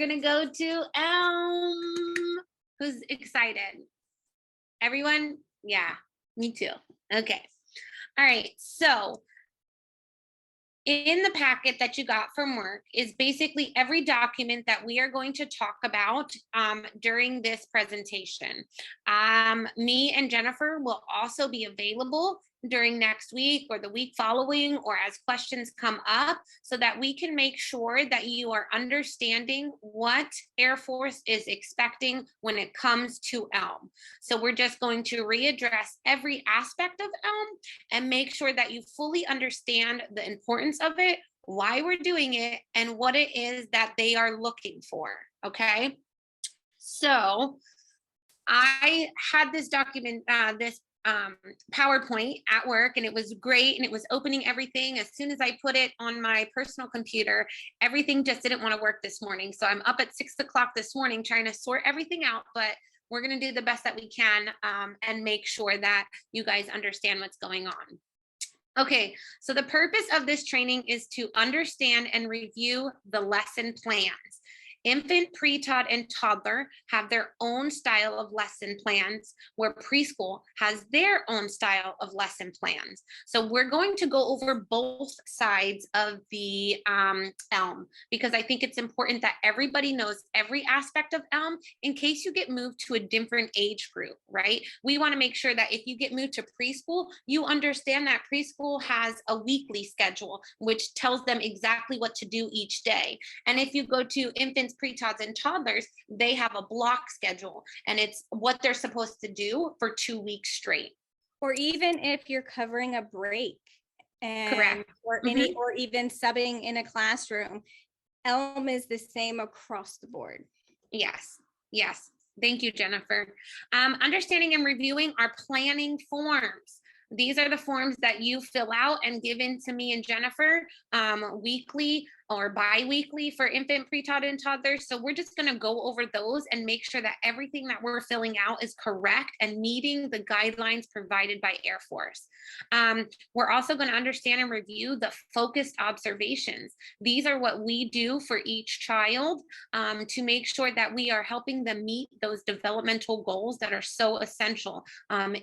gonna go to ELM. Who's excited? Everyone? Yeah, me too. Okay. All right, so in the packet that you got from work is basically every document that we are going to talk about during this presentation. Me and Jennifer will also be available during next week or the week following, or as questions come up, so that we can make sure that you are understanding what Air Force is expecting when it comes to ELM. So we're just going to readdress every aspect of ELM and make sure that you fully understand the importance of it, why we're doing it, and what it is that they are looking for, okay? So I had this document, this PowerPoint at work, and it was great, and it was opening everything. As soon as I put it on my personal computer, everything just didn't want to work this morning. So I'm up at 6 o'clock this morning trying to sort everything out, but we're going to do the best that we can and make sure that you guys understand what's going on. Okay, so the purpose of this training is to understand and review the lesson plans. Infant, pre-taught, and toddler have their own style of lesson plans, where preschool has their own style of lesson plans. So we're going to go over both sides of the ELM, because I think it's important that everybody knows every aspect of ELM in case you get moved to a different age group, right? We want to make sure that if you get moved to preschool, you understand that preschool has a weekly schedule, which tells them exactly what to do each day. And if you go to infants, pre-tots, and toddlers, they have a block schedule, and it's what they're supposed to do for 2 weeks straight. Or even if you're covering a break, and correct, or any or even subbing in a classroom, ELM is the same across the board. Yes, yes. Thank you, Jennifer. Understanding and reviewing our planning forms. These are the forms that you fill out and give in to me and Jennifer weekly or bi-weekly for infant, pre-taught, and toddlers. So we're just going to go over those and make sure that everything that we're filling out is correct and meeting the guidelines provided by Air Force. We're also going to understand and review the focused observations. These are what we do for each child to make sure that we are helping them meet those developmental goals that are so essential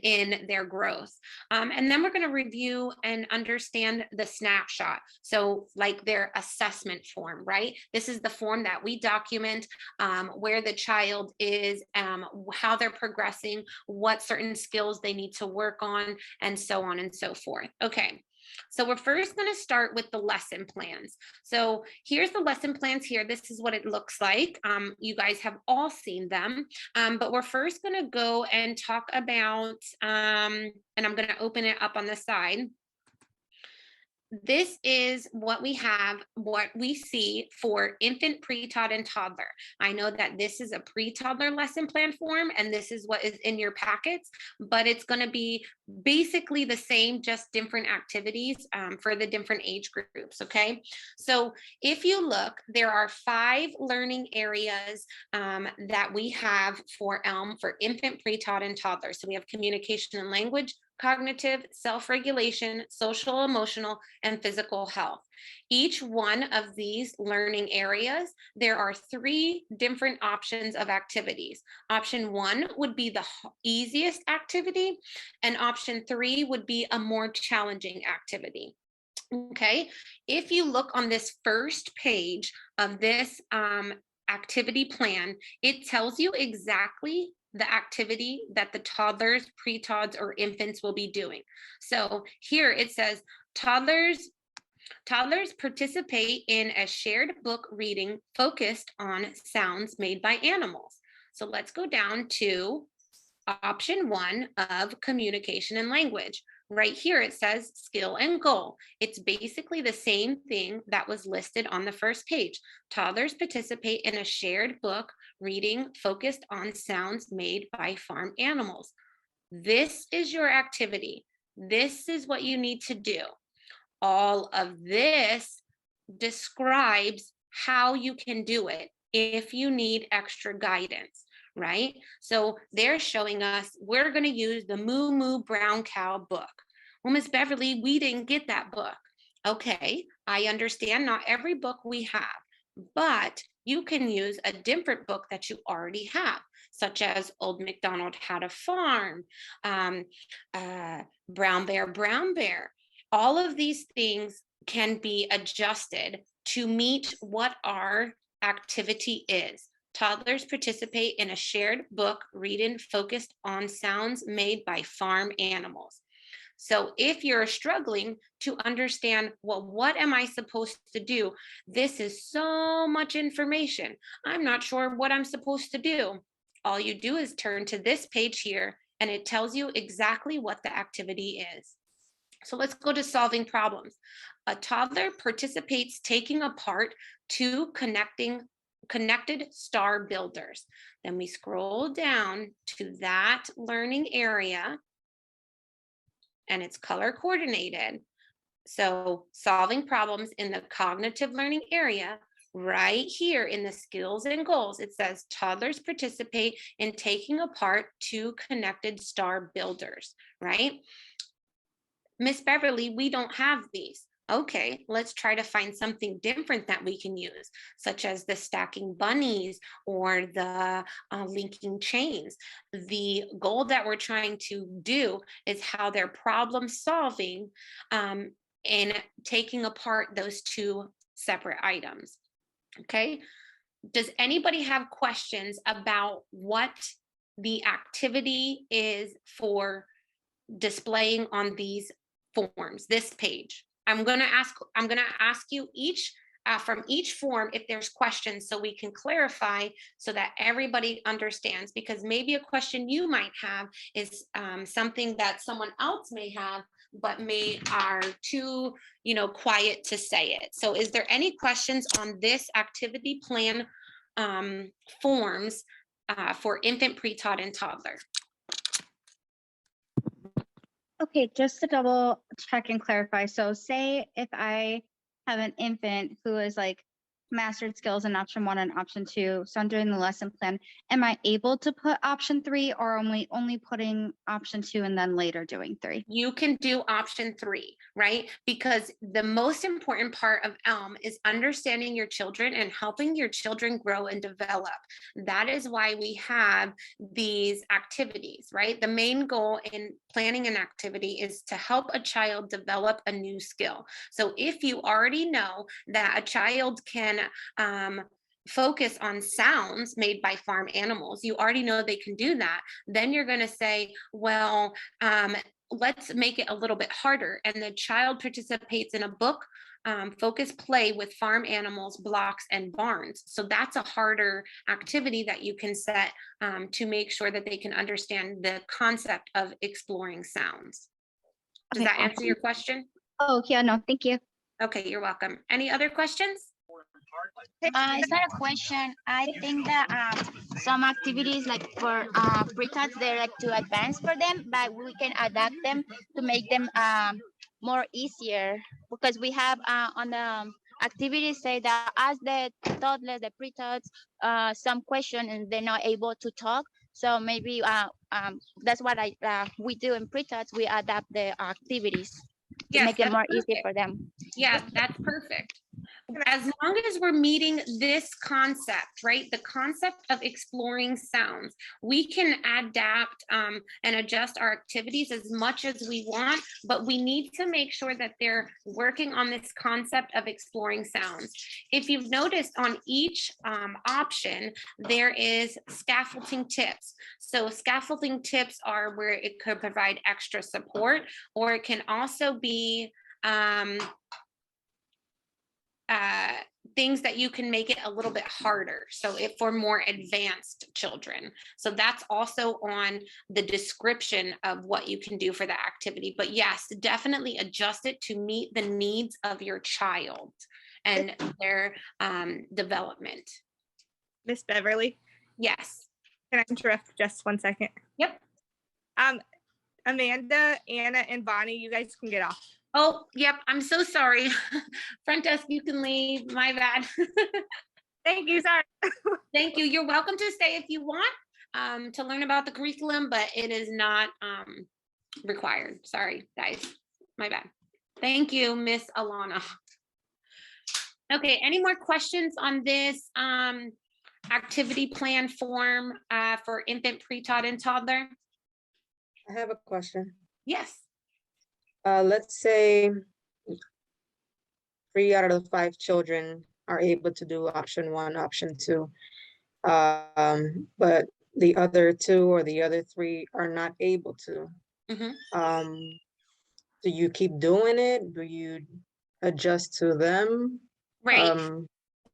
in their growth. And then we're going to review and understand the snapshot. So like their assessment form, right? This is the form that we document where the child is, how they're progressing, what certain skills they need to work on, and so on and so forth. Okay. So we're first going to start with the lesson plans. So here's the lesson plans here. This is what it looks like. You guys have all seen them, but we're first going to go and talk about, and I'm going to open it up on the side. This is what we have, what we see for infant, pre-taught, and toddler. I know that this is a pre-toddler lesson plan form, and this is what is in your packets, but it's going to be basically the same, just different activities for the different age groups, okay? So if you look, there are 5 learning areas that we have for ELM for infant, pre-taught, and toddler. So we have communication and language, cognitive, self-regulation, social, emotional, and physical health. Each one of these learning areas, there are 3 different options of activities. Option 1 would be the easiest activity, and option 3 would be a more challenging activity. Okay, if you look on this first page of this activity plan, it tells you exactly the activity that the toddlers, pre-tots, or infants will be doing. So here it says toddlers participate in a shared book reading focused on sounds made by animals. So let's go down to option 1 of communication and language. Right here it says skill and goal. It's basically the same thing that was listed on the first page. Toddlers participate in a shared book reading focused on sounds made by farm animals. This is your activity. This is what you need to do. All of this describes how you can do it if you need extra guidance, right? So they're showing us we're going to use the Moo Moo Brown Cow book. Well, Miss Beverly, we didn't get that book. Okay, I understand not every book we have, but you can use a different book that you already have, such as Old MacDonald Had a Farm, Brown Bear. All of these things can be adjusted to meet what our activity is. Toddlers participate in a shared book reading focused on sounds made by farm animals. So if you're struggling to understand, well, what am I supposed to do? This is so much information. I'm not sure what I'm supposed to do. All you do is turn to this page here, and it tells you exactly what the activity is. So let's go to solving problems. A toddler participates taking apart two connected star builders. Then we scroll down to that learning area, and it's color coordinated. So solving problems in the cognitive learning area, right here in the skills and goals, it says toddlers participate in taking apart two connected star builders, right? Miss Beverly, we don't have these. Okay, let's try to find something different that we can use, such as the stacking bunnies or the linking chains. The goal that we're trying to do is how they're problem solving and taking apart those two separate items. Okay, does anybody have questions about what the activity is for displaying on these forms, this page? I'm going to ask you each from each form if there's questions, so we can clarify so that everybody understands, because maybe a question you might have is something that someone else may have but are too quiet to say it. So is there any questions on this activity plan forms for infant, pre-taught, and toddler? Okay, just to double check and clarify. So say if I have an infant who is like mastered skills in option 1 and option 2, so I'm doing the lesson plan, am I able to put option 3, or only putting option 2 and then later doing 3? You can do option 3, right? Because the most important part of ELM is understanding your children and helping your children grow and develop. That is why we have these activities, right? The main goal in planning an activity is to help a child develop a new skill. So if you already know that a child can focus on sounds made by farm animals, you already know they can do that, then you're going to say, well, let's make it a little bit harder. And the child participates in a book focus play with farm animals, blocks, and barns. So that's a harder activity that you can set to make sure that they can understand the concept of exploring sounds. Does that answer your question? Oh, yeah, no, thank you. Okay, you're welcome. Any other questions? It's not a question. I think that some activities like for pre-tots, they're like too advanced for them, but we can adapt them to make them more easier, because we have on the activities say that as the toddlers, the pre-tots, some question and they're not able to talk. So maybe that's what we do in pre-tots. We adapt the activities to make it more easy for them. Yeah, that's perfect. As long as we're meeting this concept, right? The concept of exploring sounds, we can adapt and adjust our activities as much as we want, but we need to make sure that they're working on this concept of exploring sounds. If you've noticed on each option, there is scaffolding tips. So scaffolding tips are where it could provide extra support, or it can also be things that you can make it a little bit harder. So for more advanced children. So that's also on the description of what you can do for the activity. But yes, definitely adjust it to meet the needs of your child and their development. Miss Beverly? Yes. Can I interrupt just 1 second? Yep. Amanda, Anna, and Bonnie, you guys can get off. Oh, yep. I'm so sorry. Front desk, you can leave. My bad. Thank you. Sorry. Thank you. You're welcome to stay if you want to learn about the curriculum, but it is not required. Sorry, guys. My bad. Thank you, Miss Alana. Okay, any more questions on this activity plan form for infant, pre-taught, and toddler? I have a question. Yes. Let's say 3 out of the 5 children are able to do option 1, option 2. But the other 2 or the other 3 are not able to. Mhm. Do you keep doing it? Do you adjust to them? Right.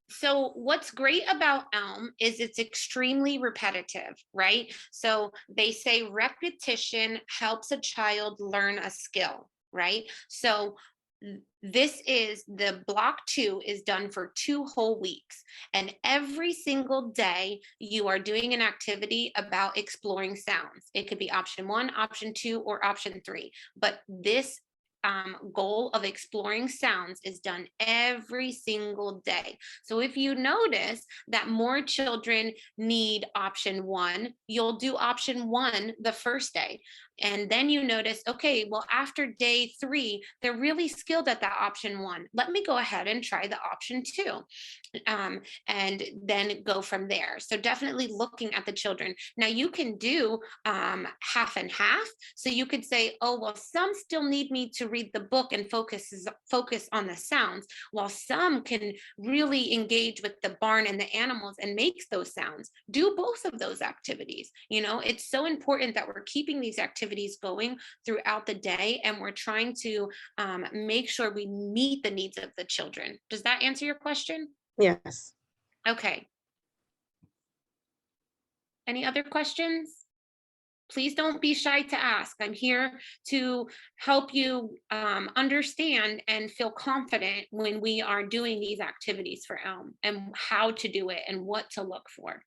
So what's great about ELM is it's extremely repetitive, right? So they say repetition helps a child learn a skill, right? So this is the block 2 is done for 2 whole weeks. And every single day you are doing an activity about exploring sounds. It could be option 1, option 2, or option 3. But this goal of exploring sounds is done every single day. So if you notice that more children need option 1, you'll do option 1 the first day. And then you notice, okay, well, after day 3, they're really skilled at that option 1. Let me go ahead and try the option 2. And then go from there. So definitely looking at the children. Now you can do half and half. So you could say, oh, well, some still need me to read the book and focus on the sounds, while some can really engage with the barn and the animals and makes those sounds. Do both of those activities. You know, it's so important that we're keeping these activities going throughout the day, and we're trying to make sure we meet the needs of the children. Does that answer your question? Yes. Okay. Any other questions? Please don't be shy to ask. I'm here to help you understand and feel confident when we are doing these activities for ELM, and how to do it and what to look for.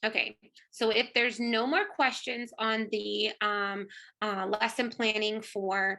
Okay, so if there's no more questions on the lesson planning for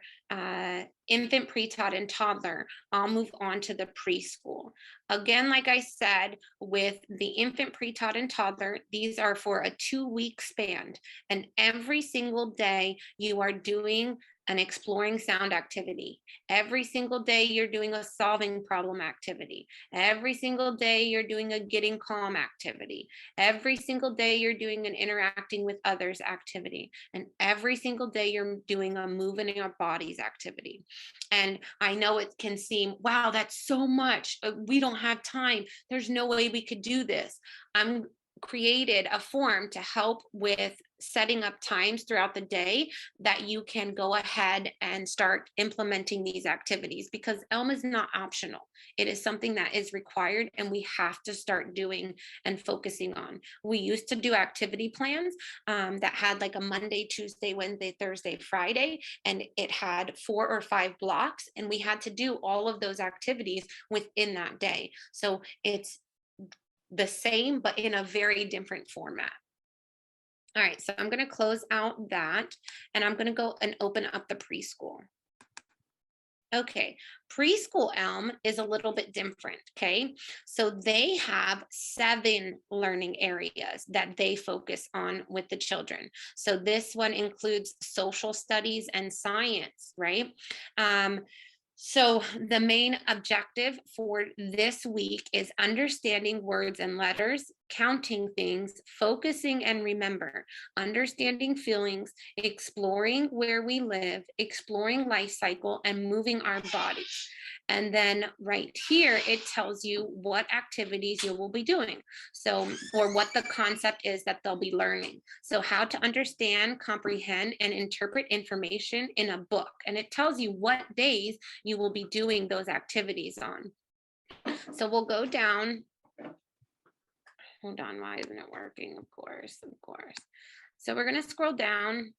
infant, pre-taught, and toddler, I'll move on to the preschool. Again, like I said, with the infant, pre-taught, and toddler, these are for a 2-week span. And every single day you are doing an exploring sound activity. Every single day you're doing a solving problem activity. Every single day you're doing a getting calm activity. Every single day you're doing an interacting with others activity. And every single day you're doing a moving your bodies activity. And I know it can seem, wow, that's so much. We don't have time. There's no way we could do this. I'm created a form to help with setting up times throughout the day that you can go ahead and start implementing these activities, because ELM is not optional. It is something that is required and we have to start doing and focusing on. We used to do activity plans that had like a Monday, Tuesday, Wednesday, Thursday, Friday, and it had 4 or 5 blocks, and we had to do all of those activities within that day. So it's the same, but in a very different format. All right, so I'm going to close out that, and I'm going to go and open up the preschool. Okay, preschool ELM is a little bit different, okay? So they have 7 learning areas that they focus on with the children. So this one includes social studies and science, right? So the main objective for this week is understanding words and letters, counting things, focusing and remember, understanding feelings, exploring where we live, exploring life cycle, and moving our bodies. And then right here, it tells you what activities you will be doing. So, or what the concept is that they'll be learning. So how to understand, comprehend, and interpret information in a book. And it tells you what days you will be doing those activities on. So we'll go down. Hold on, why isn't it working? Of course. So we're going to scroll down.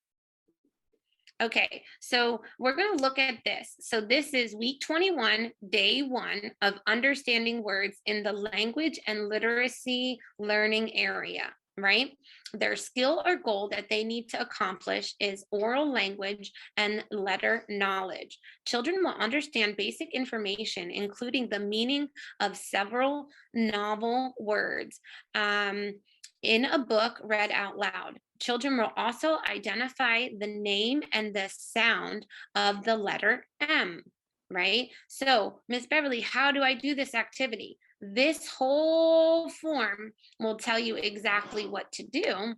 Okay, so we're going to look at this. So this is week 21, day 1 of understanding words in the language and literacy learning area, right? Their skill or goal that they need to accomplish is oral language and letter knowledge. Children will understand basic information, including the meaning of several novel words in a book read out loud. children will also identify the name and the sound of the letter M, right? So, Miss Beverly, how do I do this activity? This whole form will tell you exactly what to do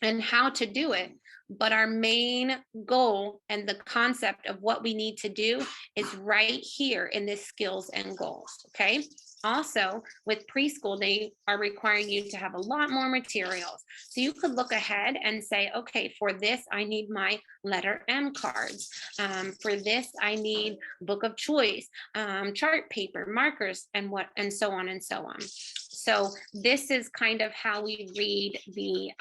and how to do it. But our main goal and the concept of what we need to do is right here in this skills and goals, okay? Also, with preschool, they are requiring you to have a lot more materials. So you could look ahead and say, okay, for this, I need my letter M cards. For this, I need book of choice, chart paper, markers, and so on and so on. So this is kind of how we read the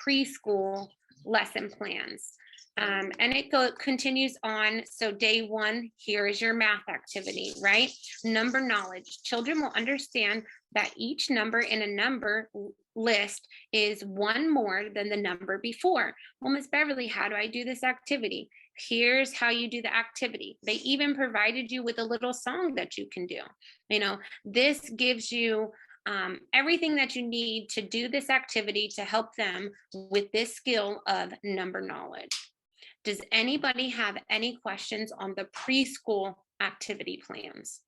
preschool lesson plans. And it continues on. So day one, here is your math activity, right? Number knowledge. Children will understand that each number in a number list is one more than the number before. Well, Miss Beverly, how do I do this activity? Here's how you do the activity. They even provided you with a little song that you can do. You know, this gives you everything that you need to do this activity to help them with this skill of number knowledge. Does anybody have any questions on the preschool activity plans?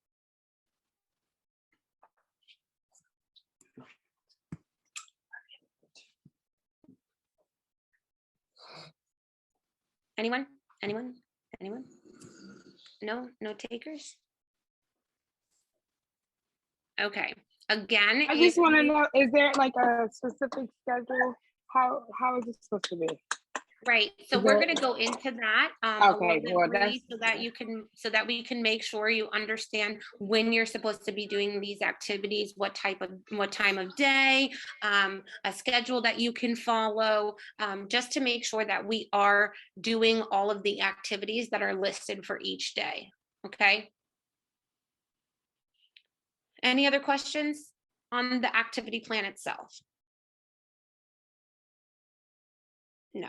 Anyone? Anyone? Anyone? No takers? Okay. Again, I just want to know, is there like a specific schedule? How is it supposed to be? Right. So we're going to go into that Okay, well, so that we can make sure you understand when you're supposed to be doing these activities, what time of day, a schedule that you can follow, just to make sure that we are doing all of the activities that are listed for each day. Okay. Any other questions on the activity plan itself? No.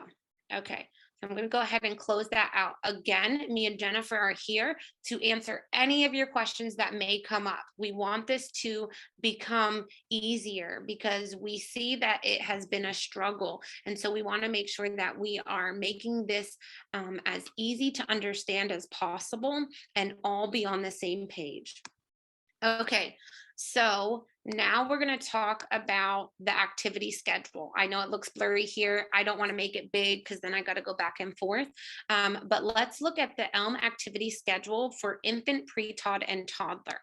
Okay, so I'm going to go ahead and close that out. Again, me and Jennifer are here to answer any of your questions that may come up. We want this to become easier because we see that it has been a struggle. And so we want to make sure that we are making this as easy to understand as possible and all be on the same page. Okay, so now we're going to talk about the activity schedule. I know it looks blurry here. I don't want to make it big because then I got to go back and forth. But let's look at the ELM activity schedule for infant, pre-tod, and toddler.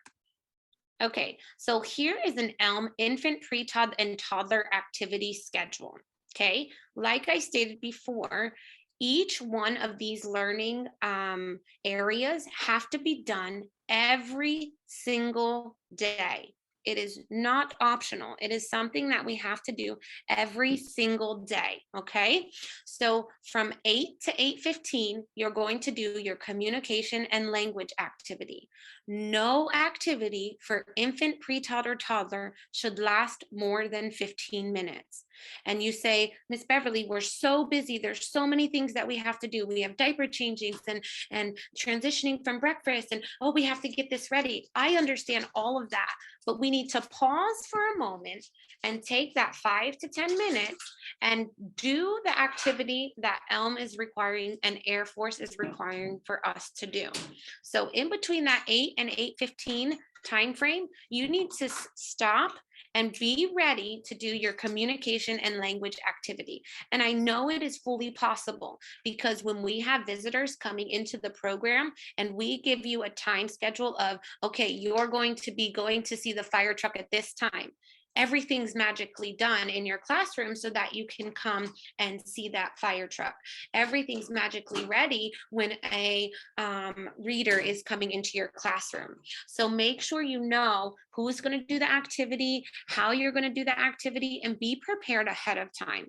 Okay, so here is an ELM infant, pre-tod, and toddler activity schedule. Okay, like I stated before, each one of these learning areas have to be done every single day. It is not optional. It is something that we have to do every single day, okay? So from 8 to 8:15, you're going to do your communication and language activity. No activity for infant, pre-tod, or toddler should last more than 15 minutes. And you say, Miss Beverly, we're so busy. There's so many things that we have to do. We have diaper changings and transitioning from breakfast and, oh, we have to get this ready. I understand all of that, but we need to pause for a moment and take that 5 to 10 minutes and do the activity that ELM is requiring and Air Force is requiring for us to do. So in between that 8 and 8:15 time frame, you need to stop and be ready to do your communication and language activity. And I know it is fully possible because when we have visitors coming into the program and we give you a time schedule of, okay, you're going to be going to see the fire truck at this time. Everything's magically done in your classroom so that you can come and see that fire truck. Everything's magically ready when a reader is coming into your classroom. So make sure you know who's going to do the activity, how you're going to do the activity, and be prepared ahead of time.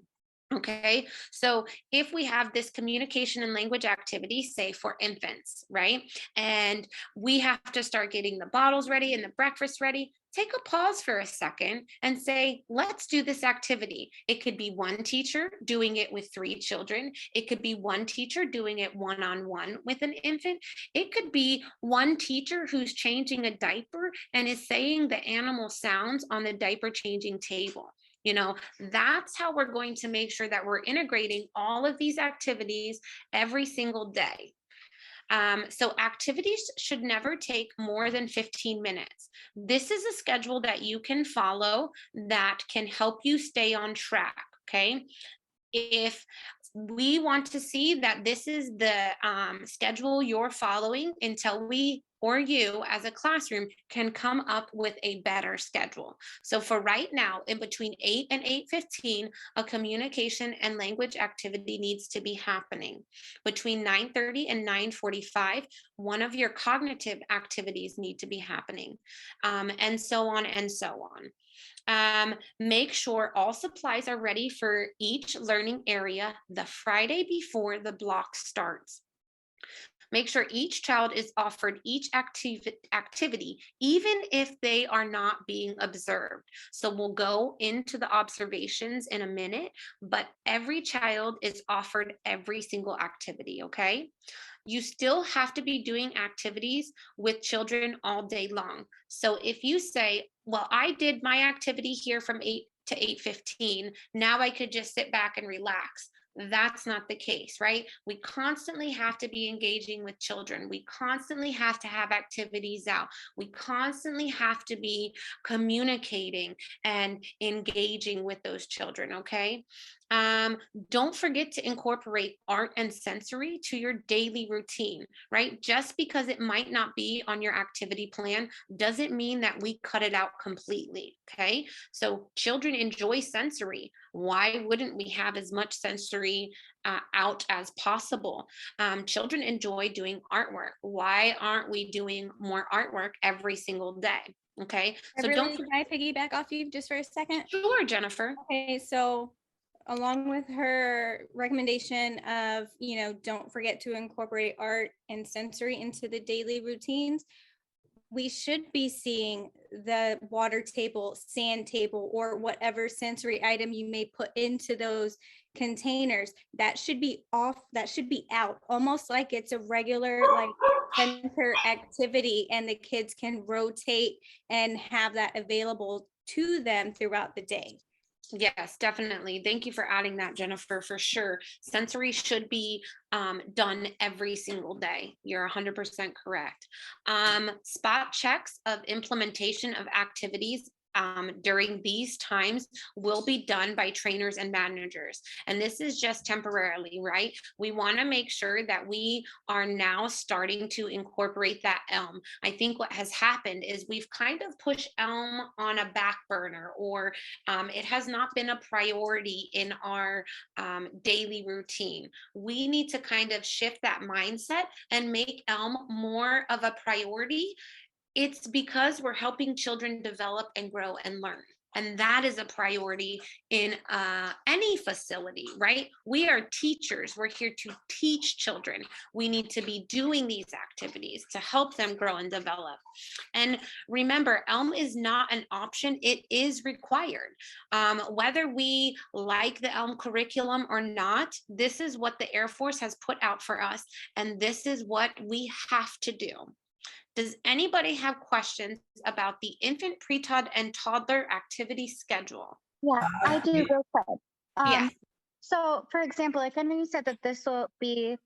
Okay, so if we have this communication and language activity, say for infants, right? And we have to start getting the bottles ready and the breakfast ready, take a pause for a second and say, let's do this activity. It could be one teacher doing it with 3 children. It could be one teacher doing it one-on-one with an infant. It could be one teacher who's changing a diaper and is saying the animal sounds on the diaper changing table. You know, that's how we're going to make sure that we're integrating all of these activities every single day. So activities should never take more than 15 minutes. This is a schedule that you can follow that can help you stay on track, okay? If we want to see that this is the schedule you're following until we or you as a classroom can come up with a better schedule. So for right now, in between 8 and 8:15, a communication and language activity needs to be happening. Between 9:30 and 9:45, one of your cognitive activities need to be happening, and so on and so on. Make sure all supplies are ready for each learning area the Friday before the block starts. Make sure each child is offered each activity, even if they are not being observed. So we'll go into the observations in a minute, but every child is offered every single activity, okay? You still have to be doing activities with children all day long. So if you say, well, I did my activity here from 8 to 8:15, now I could just sit back and relax. That's not the case, right? We constantly have to be engaging with children. We constantly have to have activities out. We constantly have to be communicating and engaging with those children, okay? Don't forget to incorporate art and sensory to your daily routine, right? Just because it might not be on your activity plan doesn't mean that we cut it out completely, okay? So children enjoy sensory. Why wouldn't we have as much sensory out as possible? Children enjoy doing artwork. Why aren't we doing more artwork every single day? Okay, so Beverly, can I piggyback off you just for a second? Sure, Jennifer. Okay, so along with her recommendation of, don't forget to incorporate art and sensory into the daily routines, we should be seeing the water table, sand table, or whatever sensory item you may put into those containers. That should be off, that should be out, almost like it's a regular like center activity, and the kids can rotate and have that available to them throughout the day. Yes, definitely. Thank you for adding that, Jennifer, for sure. Sensory should be done every single day. You're 100% correct. Spot checks of implementation of activities during these times will be done by trainers and managers. And this is just temporarily, right? We want to make sure that we are now starting to incorporate that ELM. I think what has happened is we've kind of pushed ELM on a back burner, or it has not been a priority in our daily routine. We need to kind of shift that mindset and make ELM more of a priority. It's because we're helping children develop and grow and learn. And that is a priority in any facility, right? We are teachers. We're here to teach children. We need to be doing these activities to help them grow and develop. And remember, ELM is not an option. It is required. Whether we like the ELM curriculum or not, this is what the Air Force has put out for us. And this is what we have to do. Does anybody have questions about the infant, pre-tod, and toddler activity schedule? Yeah, I do real quick. Yeah. So for example, like I know you said that this will be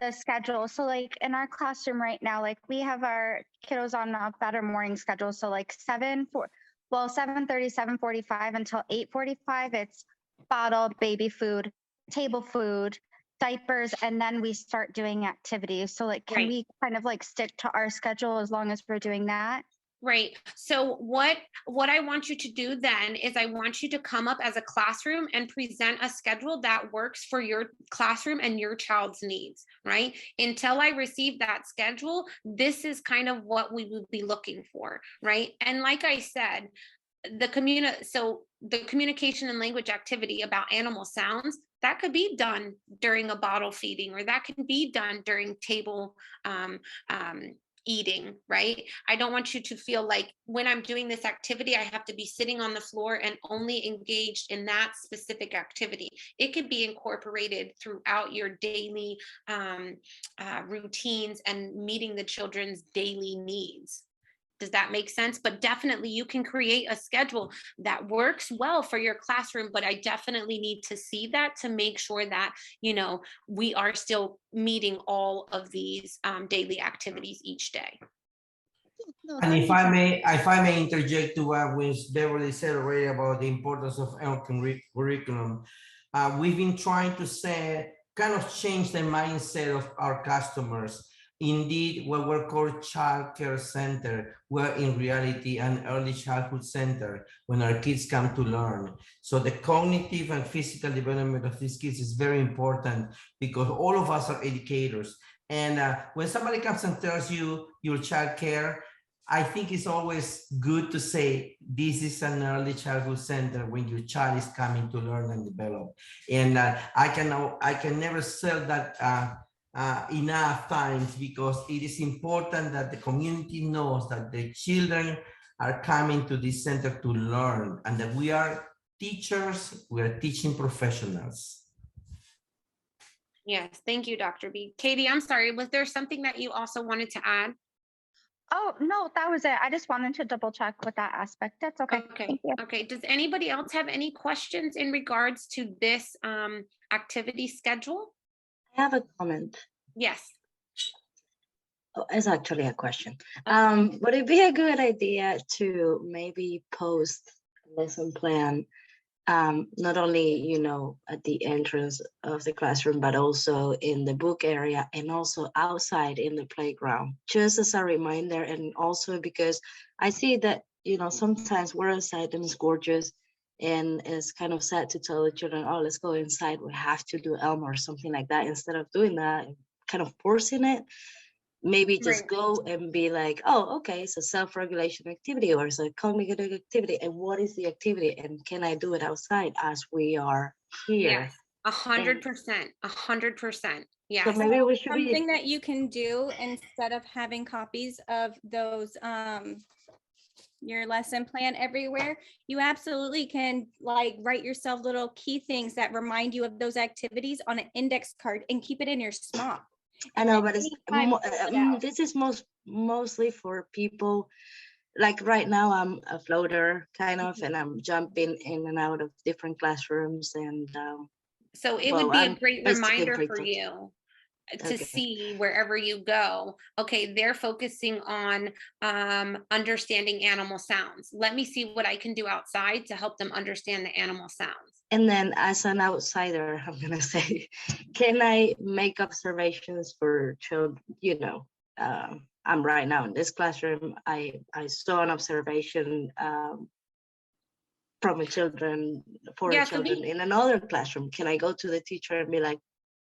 the schedule. So like in our classroom right now, like we have our kiddos on a better morning schedule. So like 7:30, 7:45 until 8:45, it's bottle, baby food, table food, diapers, and then we start doing activities. So like, can Right. we kind of like stick to our schedule as long as we're doing that? Right. So what I want you to do then is I want you to come up as a classroom and present a schedule that works for your classroom and your child's needs, right? Until I receive that schedule, this is kind of what we would be looking for, right? And like I said, the communication and language activity about animal sounds, that could be done during a bottle feeding, or that can be done during table eating, right? I don't want you to feel like when I'm doing this activity, I have to be sitting on the floor and only engaged in that specific activity. It could be incorporated throughout your daily routines and meeting the children's daily needs. Does that make sense? But definitely you can create a schedule that works well for your classroom, but I definitely need to see that to make sure that, we are still meeting all of these daily activities each day. No, And that if makes I sense. may interject to what Ms. Beverly said already about the importance of ELM curriculum, we've been trying to kind of change the mindset of our customers. Indeed, what we're called child care center, we're in reality an early childhood center when our kids come to learn. So the cognitive and physical development of these kids is very important because all of us are educators. And when somebody comes and tells you your child care, I think it's always good to say this is an early childhood center when your child is coming to learn and develop. And I can never sell that enough times, because it is important that the community knows that the children are coming to this center to learn, and that we are teachers, we are teaching professionals. Yes, thank you, Dr. B. Katie, I'm sorry, was there something that you also wanted to add? Oh, no, that was it. I just wanted to double check with that aspect. That's okay. Okay, Thank you. okay. Does anybody else have any questions in regards to this activity schedule? I have a comment. Yes. Oh, it's actually a question. Okay. Would it be a good idea to maybe post a lesson plan, not only, at the entrance of the classroom, but also in the book area and also outside in the playground, just as a reminder? And also because I see that, sometimes we're outside and it's gorgeous, and it's kind of sad to tell the children, oh, let's go inside, we have to do ELM or something like that. Instead of doing that, kind of forcing it, maybe just Right. go and be like, oh, okay, it's a self-regulation activity or it's a cognitive activity. And what is the activity? And can I do it outside as we are here? Yes, 100%, 100%. So Yes. maybe we should be. Something that you can do instead of having copies of those, your lesson plan everywhere, you absolutely can write yourself little key things that remind you of those activities on an index card and keep it in your smock. I know, but it's anytime you pull it out. this is mostly for people. Like right now, I'm a floater kind of, and I'm jumping in and out of different classrooms, and So it well, would be a I'm great basically reminder for pre-tech. you to Okay. see wherever you go, okay, they're focusing on understanding animal sounds. Let me see what I can do outside to help them understand the animal sounds. And then as an outsider, I'm gonna say, can I make observations for children? I'm right now in this classroom. I saw an observation from a children Yeah, so children in another classroom. Can I go to the teacher and be like,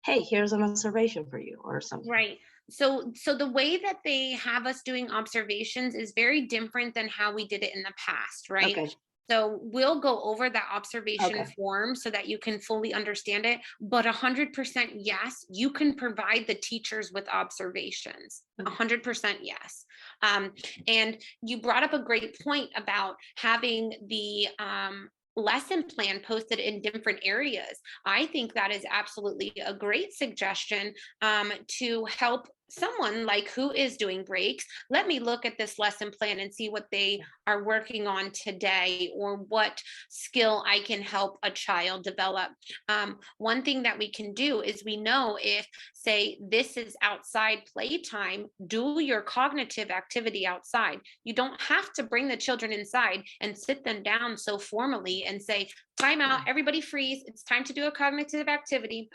hey, here's an observation for you or something? Right. So the way that they have us doing observations is very different than how we did it in the past, right? Okay. So we'll go over that observation Okay. form so that you can fully understand it. But 100% yes, you can provide the teachers with observations. 100% yes. And you brought up a great point about having the lesson plan posted in different areas. I think that is absolutely a great suggestion to help someone like who is doing breaks. Let me look at this lesson plan and see what they are working on today, or what skill I can help a child develop. One thing that we can do is, we know if, say, this is outside playtime, do your cognitive activity outside. You don't have to bring the children inside and sit them down so formally and say, time out, everybody freeze, it's time to do a cognitive activity.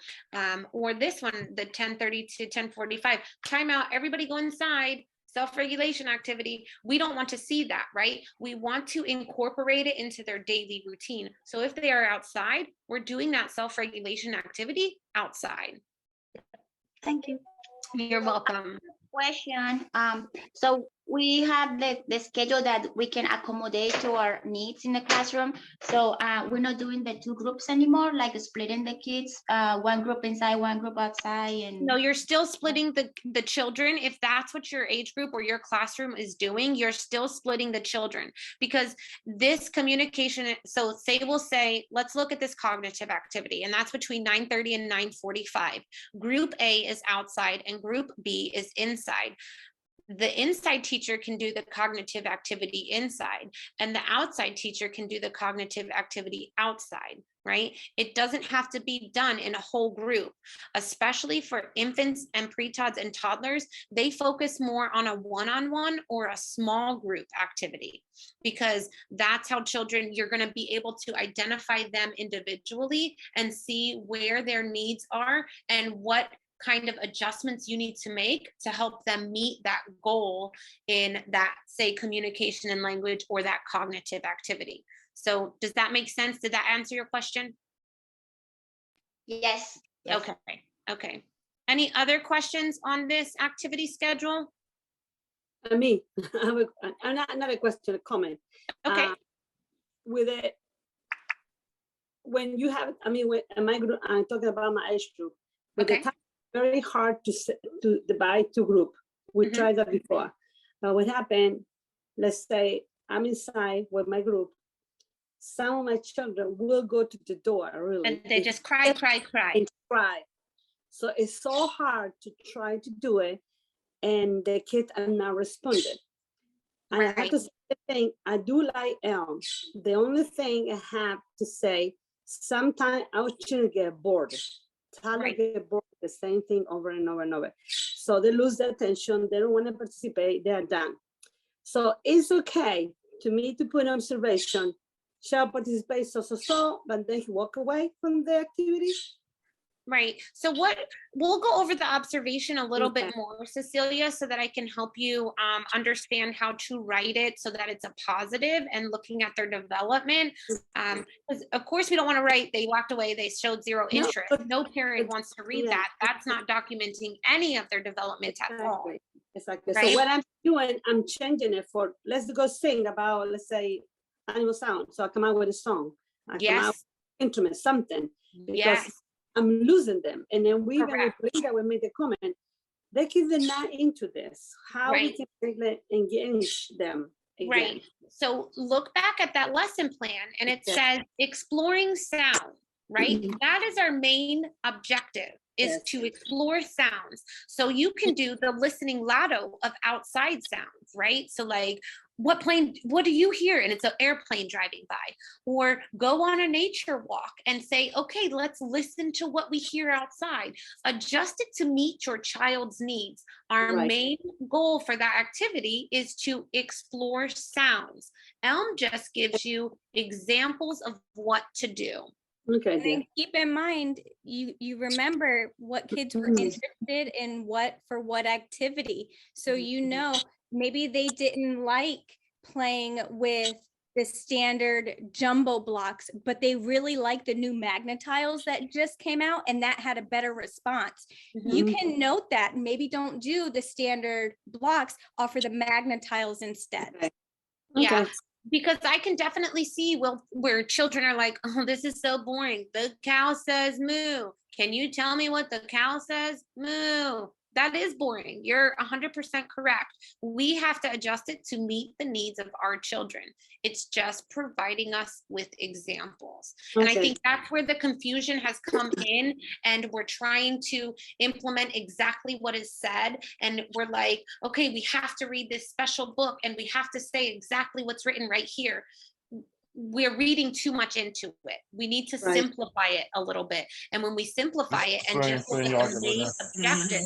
Or this one, the 10:30 to 10:45, time out, everybody go inside, self-regulation activity. We don't want to see that, right? We want to incorporate it into their daily routine. So if they are outside, we're doing that self-regulation activity outside. Thank you. You're welcome. Question. So we have the schedule that we can accommodate to our needs in the classroom. So we're not doing the two groups anymore, like splitting the kids, one group inside, one group outside. And no, you're still splitting the children. If that's what your age group or your classroom is doing, you're still splitting the children, because this communication, so we'll say, let's look at this cognitive activity, and that's between 9:30 and 9:45. Group A is outside and group B is inside. the inside teacher can do the cognitive activity inside, and the outside teacher can do the cognitive activity outside, right? It doesn't have to be done in a whole group, especially for infants and pre-tots and toddlers. They focus more on a one-on-one or a small group activity, because that's how children, you're going to be able to identify them individually and see where their needs are and what kind of adjustments you need to make to help them meet that goal in that, say, communication and language or that cognitive activity. So does that make sense? Did that answer your question? Yes. Yes. Okay. Okay. Any other questions on this activity schedule? Me, I have another question, a comment. Okay. With it, when you have, I mean, with my group, I'm talking about my age group. With Okay. the time, very hard to divide two group. We Mhm. tried that before. But what happened, let's say I'm inside with my group. Some of my children will go to the door, really. And they just cry. and cry. So it's so hard to try to do it, and the kids are not responding. And I have Right. to say the thing, I do like ELM. The only thing I have to say, sometimes our children get bored. Toddlers Right. get bored with the same thing over and over and over. So they lose their attention, they don't want to participate, they're done. So it's okay to me to put an observation, shall participate so, but then he walk away from the activity. Right. So what, we'll go over the observation a little Okay. bit more, Cecilia, so that I can help you understand how to write it so that it's a positive and looking at their development. Because of course we don't want to write, they walked away, they showed zero No, interest. but- No parent wants to read yeah. that. That's not documenting any of their development at all. Exactly. Right? So what I'm doing, I'm changing it for, let's go sing about, let's say, animal sound. So I come out with a song. I come out Yes. with instrument, something. Because Yes. I'm losing them. And then we even with Correct. Linda, we made the comment, the kids are not into this. How we Right. can really engage them again. Right. So look back at that lesson plan and it Yes. says exploring sound, right? Mhm. That is our main objective, is Yes. to explore sounds. So you can do the listening lotto of outside sounds, right? So like, what plane, what do you hear? And it's an airplane driving by. Or go on a nature walk and say, okay, let's listen to what we hear outside. Adjust it to meet your child's needs. Our Right. main goal for that activity is to explore sounds. ELM just gives you examples of what to do. Okay, And dear. then keep in mind, you remember what kids were Mhm. interested in, what for what activity. So you know, maybe they didn't like playing with the standard jumbo blocks, but they really like the new magnetiles that just came out, and that had a better response. You Mhm. can note that, and maybe don't do the standard blocks, offer the magnetiles instead. Okay. Yeah. Okay. Because I can definitely see where children are like, oh, this is so boring. The cow says moo. Can you tell me what the cow says? Moo. That is boring. You're 100% correct. We have to adjust it to meet the needs of our children. It's just providing us with examples. And I Okay. think that's where the confusion has come in, and we're trying to implement exactly what is said. And we're like, okay, we have to read this special book and we have to say exactly what's written right here. We're reading too much into it. We need to Right. simplify it a little bit. And when we simplify it and just look at the main objective,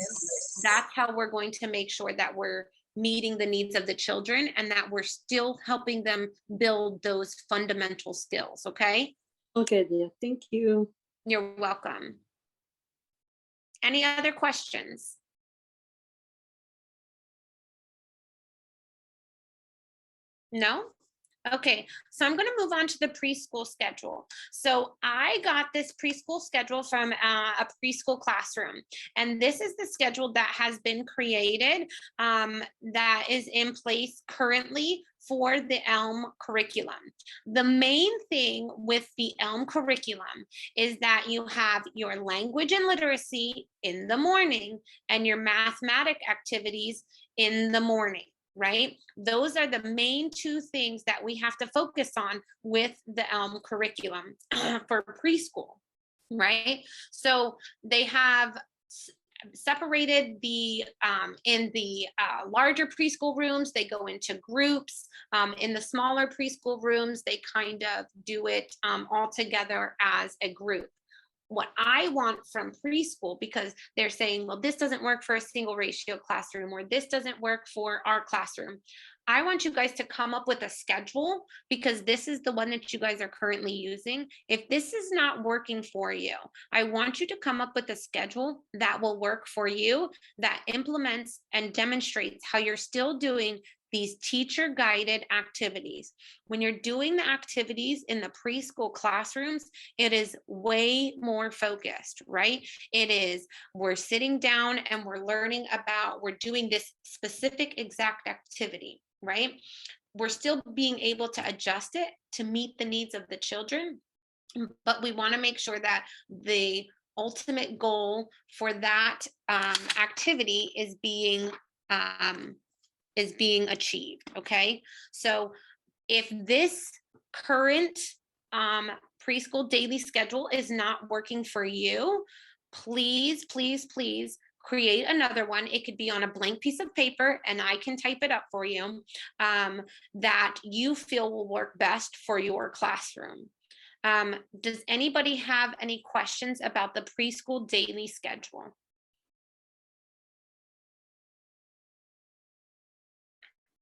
that's how we're going to make sure that we're meeting the needs of the children and that we're still helping them build those fundamental skills. Okay. Okay, dear. Thank you. You're welcome. Any other questions? No? Okay, so I'm going to move on to the preschool schedule. So I got this preschool schedule from a preschool classroom, and this is the schedule that has been created that is in place currently for the ELM curriculum. The main thing with the ELM curriculum is that you have your language and literacy in the morning and your mathematic activities in the morning. Right? Those are the main two things that we have to focus on with the ELM curriculum for preschool, right? So they have separated the in the larger preschool rooms, they go into groups. In the smaller preschool rooms, they kind of do it all together as a group. What I want from preschool, because they're saying, well, this doesn't work for a single ratio classroom, or this doesn't work for our classroom. I want you guys to come up with a schedule, because this is the one that you guys are currently using. If this is not working for you, I want you to come up with a schedule that will work for you, that implements and demonstrates how you're still doing these teacher guided activities. When you're doing the activities in the preschool classrooms, it is way more focused, right? It is, we're sitting down and we're learning about, we're doing this specific exact activity, right? We're still being able to adjust it to meet the needs of the children, but we want to make sure that the ultimate goal for that activity is being achieved. Okay, so if this current preschool daily schedule is not working for you, please create another one. It could be on a blank piece of paper and I can type it up for you, that you feel will work best for your classroom. Does anybody have any questions about the preschool daily schedule?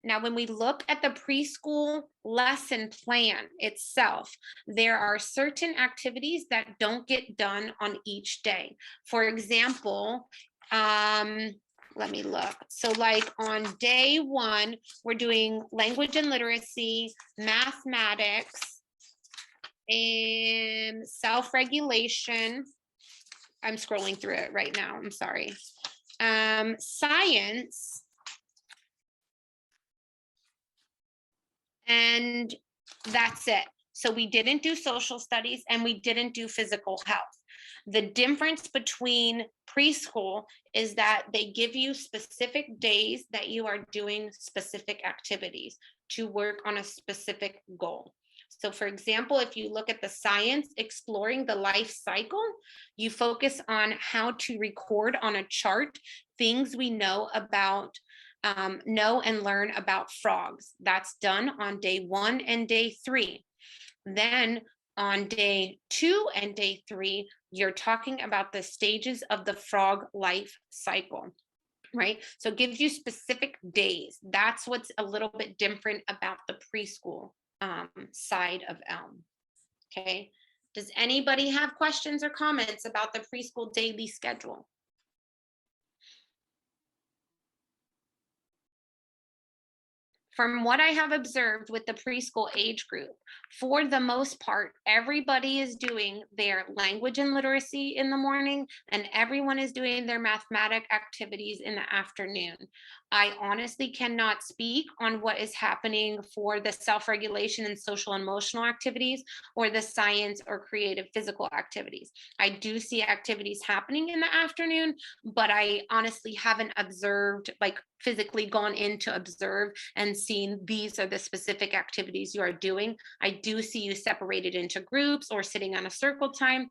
Now, when we look at the preschool lesson plan itself, there are certain activities that don't get done on each day. For example, let me look. So like on day 1, we're doing language and literacy, mathematics, and self-regulation. I'm scrolling through it right now, I'm sorry. Science, and that's it. So we didn't do social studies and we didn't do physical health. The difference between preschool is that they give you specific days that you are doing specific activities to work on a specific goal. So for example, if you look at the science, exploring the life cycle, you focus on how to record on a chart things we know about, know and learn about frogs. That's done on day 1 and day 3. Then on day 2 and day 3, you're talking about the stages of the frog life cycle, right? So it gives you specific days. That's what's a little bit different about the preschool side of ELM. Okay. Does anybody have questions or comments about the preschool daily schedule? From what I have observed with the preschool age group, for the most part, everybody is doing their language and literacy in the morning, and everyone is doing their mathematic activities in the afternoon. I honestly cannot speak on what is happening for the self-regulation and social emotional activities, or the science or creative physical activities. I do see activities happening in the afternoon, but I honestly haven't observed, like physically gone in to observe and seen these are the specific activities you are doing. I do see you separated into groups or sitting on a circle time.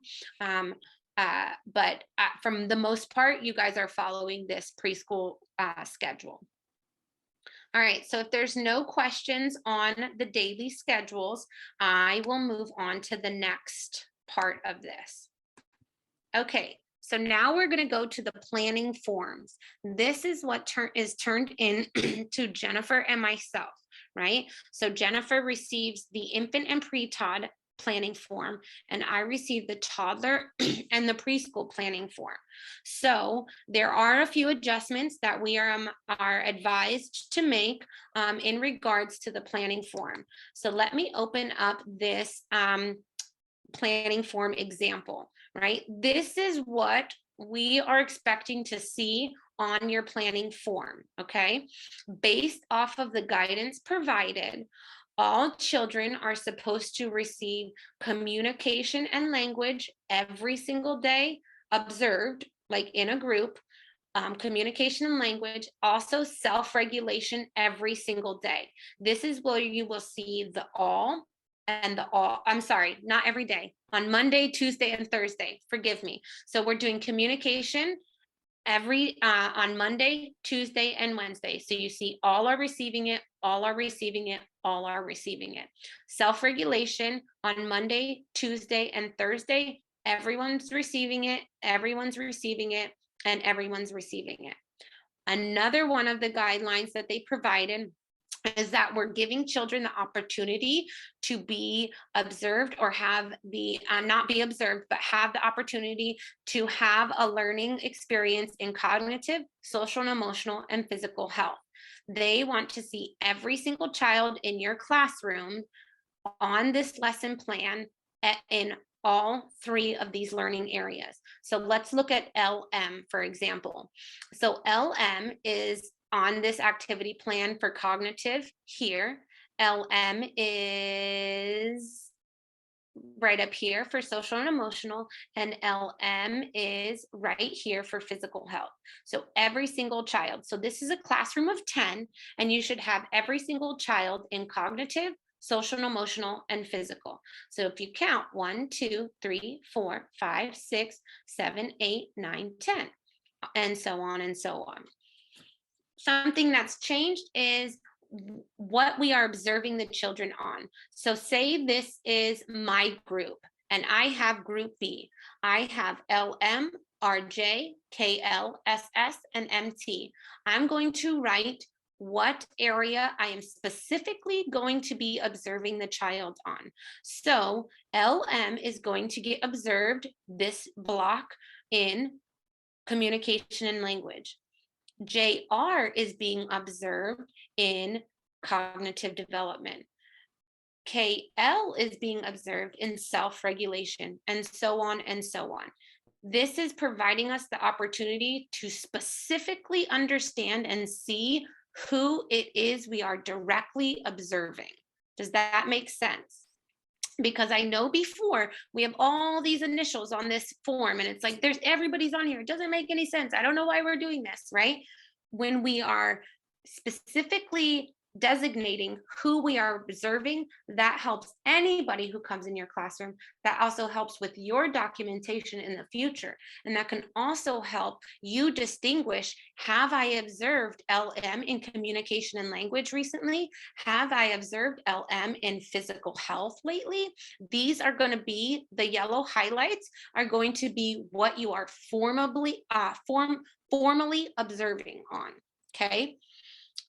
But from the most part, you guys are following this preschool schedule. All right, so if there's no questions on the daily schedules, I will move on to the next part of this. Okay, so now we're going to go to the planning forms. This is what is turned in to Jennifer and myself, right? So Jennifer receives the infant and pre-tod planning form, and I received the toddler and the preschool planning form. So there are a few adjustments that we are advised to make in regards to the planning form. So let me open up this planning form example, right? This is what we are expecting to see on your planning form, okay? Based off of the guidance provided, all children are supposed to receive communication and language every single day, observed, like in a group, communication and language, also self-regulation every single day. This is where you will see the all and the all, I'm sorry, not every day, on Monday, Tuesday, and Thursday, forgive me. So we're doing communication on Monday, Tuesday, and Wednesday. So you see all are receiving it, all are receiving it, all are receiving it. Self-regulation on Monday, Tuesday, and Thursday, everyone's receiving it, everyone's receiving it, and everyone's receiving it. Another one of the guidelines that they provided is that we're giving children the opportunity to be observed or have the, not be observed, but have the opportunity to have a learning experience in cognitive, social and emotional, and physical health. They want to see every single child in your classroom on this lesson plan in all three of these learning areas. So let's look at LM, for example. So LM is on this activity plan for cognitive here. LM is right up here for social and emotional, and LM is right here for physical health. So every single child. So this is a classroom of 10, and you should have every single child in cognitive, social and emotional, and physical. So if you count 1, 2, 3, 4, 5, 6, 7, 8, 9, 10, and so on and so on. Something that's changed is what we are observing the children on. So say this is my group and I have group B. I have LM, RJ, KL, SS, and MT. I'm going to write what area I am specifically going to be observing the child on. So LM is going to get observed this block in communication and language. JR is being observed in cognitive development. KL is being observed in self-regulation, and so on and so on. This is providing us the opportunity to specifically understand and see who it is we are directly observing. Does that make sense? Because I know before we have all these initials on this form and it's like there's everybody's on here. It doesn't make any sense. I don't know why we're doing this, right? When we are specifically designating who we are observing, that helps anybody who comes in your classroom. That also helps with your documentation in the future. And that can also help you distinguish, have I observed LM in communication and language recently? Have I observed LM in physical health lately? These are going to be, the yellow highlights are going to be what you are formally observing on, okay?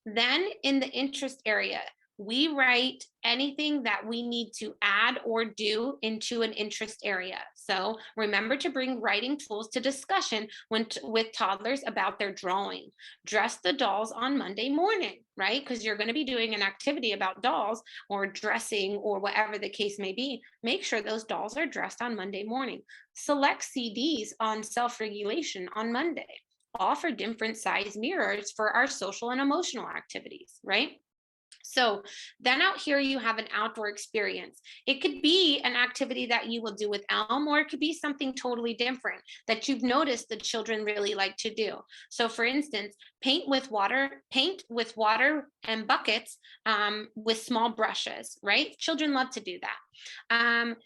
Then in the interest area, we write anything that we need to add or do into an interest area. So remember to bring writing tools to discussion with toddlers about their drawing. Dress the dolls on Monday morning, right? Because you're going to be doing an activity about dolls or dressing or whatever the case may be. Make sure those dolls are dressed on Monday morning. Select CDs on self-regulation on Monday. Offer different size mirrors for our social and emotional activities, right? So then out here you have an outdoor experience. It could be an activity that you will do with ELM, or it could be something totally different that you've noticed the children really like to do. So for instance, paint with water and buckets with small brushes, right? Children love to do that.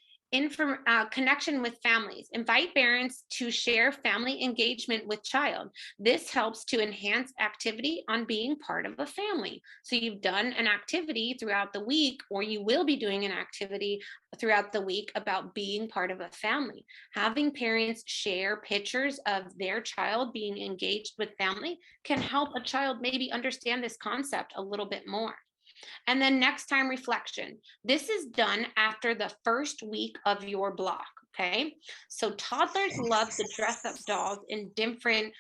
Connection with families. Invite parents to share family engagement with child. This helps to enhance activity on being part of a family. So you've done an activity throughout the week, or you will be doing an activity throughout the week about being part of a family. Having parents share pictures of their child being engaged with family can help a child maybe understand this concept a little bit more. And then next time reflection. This is done after the first week of your block, okay? So toddlers love to dress up dolls in different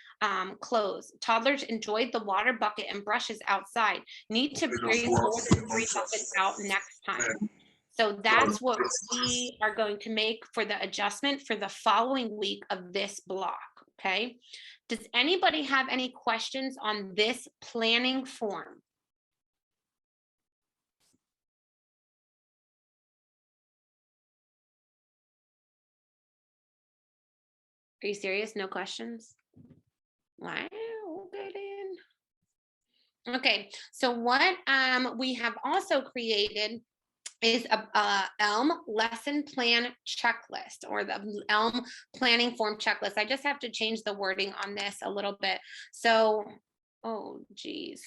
clothes. Toddlers enjoyed the water bucket and brushes outside. Need to bring more than 3 buckets out next time. So that's what we are going to make for the adjustment for the following week of this block, okay? Does anybody have any questions on this planning form? Are you serious? No questions? Wow, okay then. Okay, so what we have also created is a ELM lesson plan checklist, or the ELM planning form checklist. I just have to change the wording on this a little bit. So, oh geez.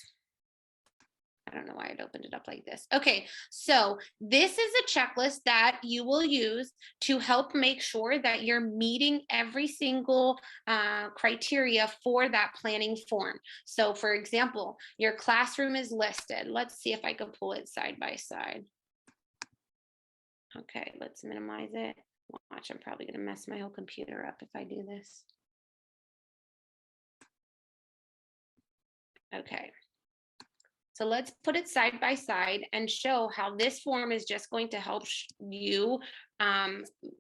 I don't know why it opened it up like this. Okay, so this is a checklist that you will use to help make sure that you're meeting every single criteria for that planning form. So for example, your classroom is listed. Let's see if I can pull it side by side. Okay, let's minimize it. Watch, I'm probably gonna mess my whole computer up if I do this. Okay. So let's put it side by side and show how this form is just going to help you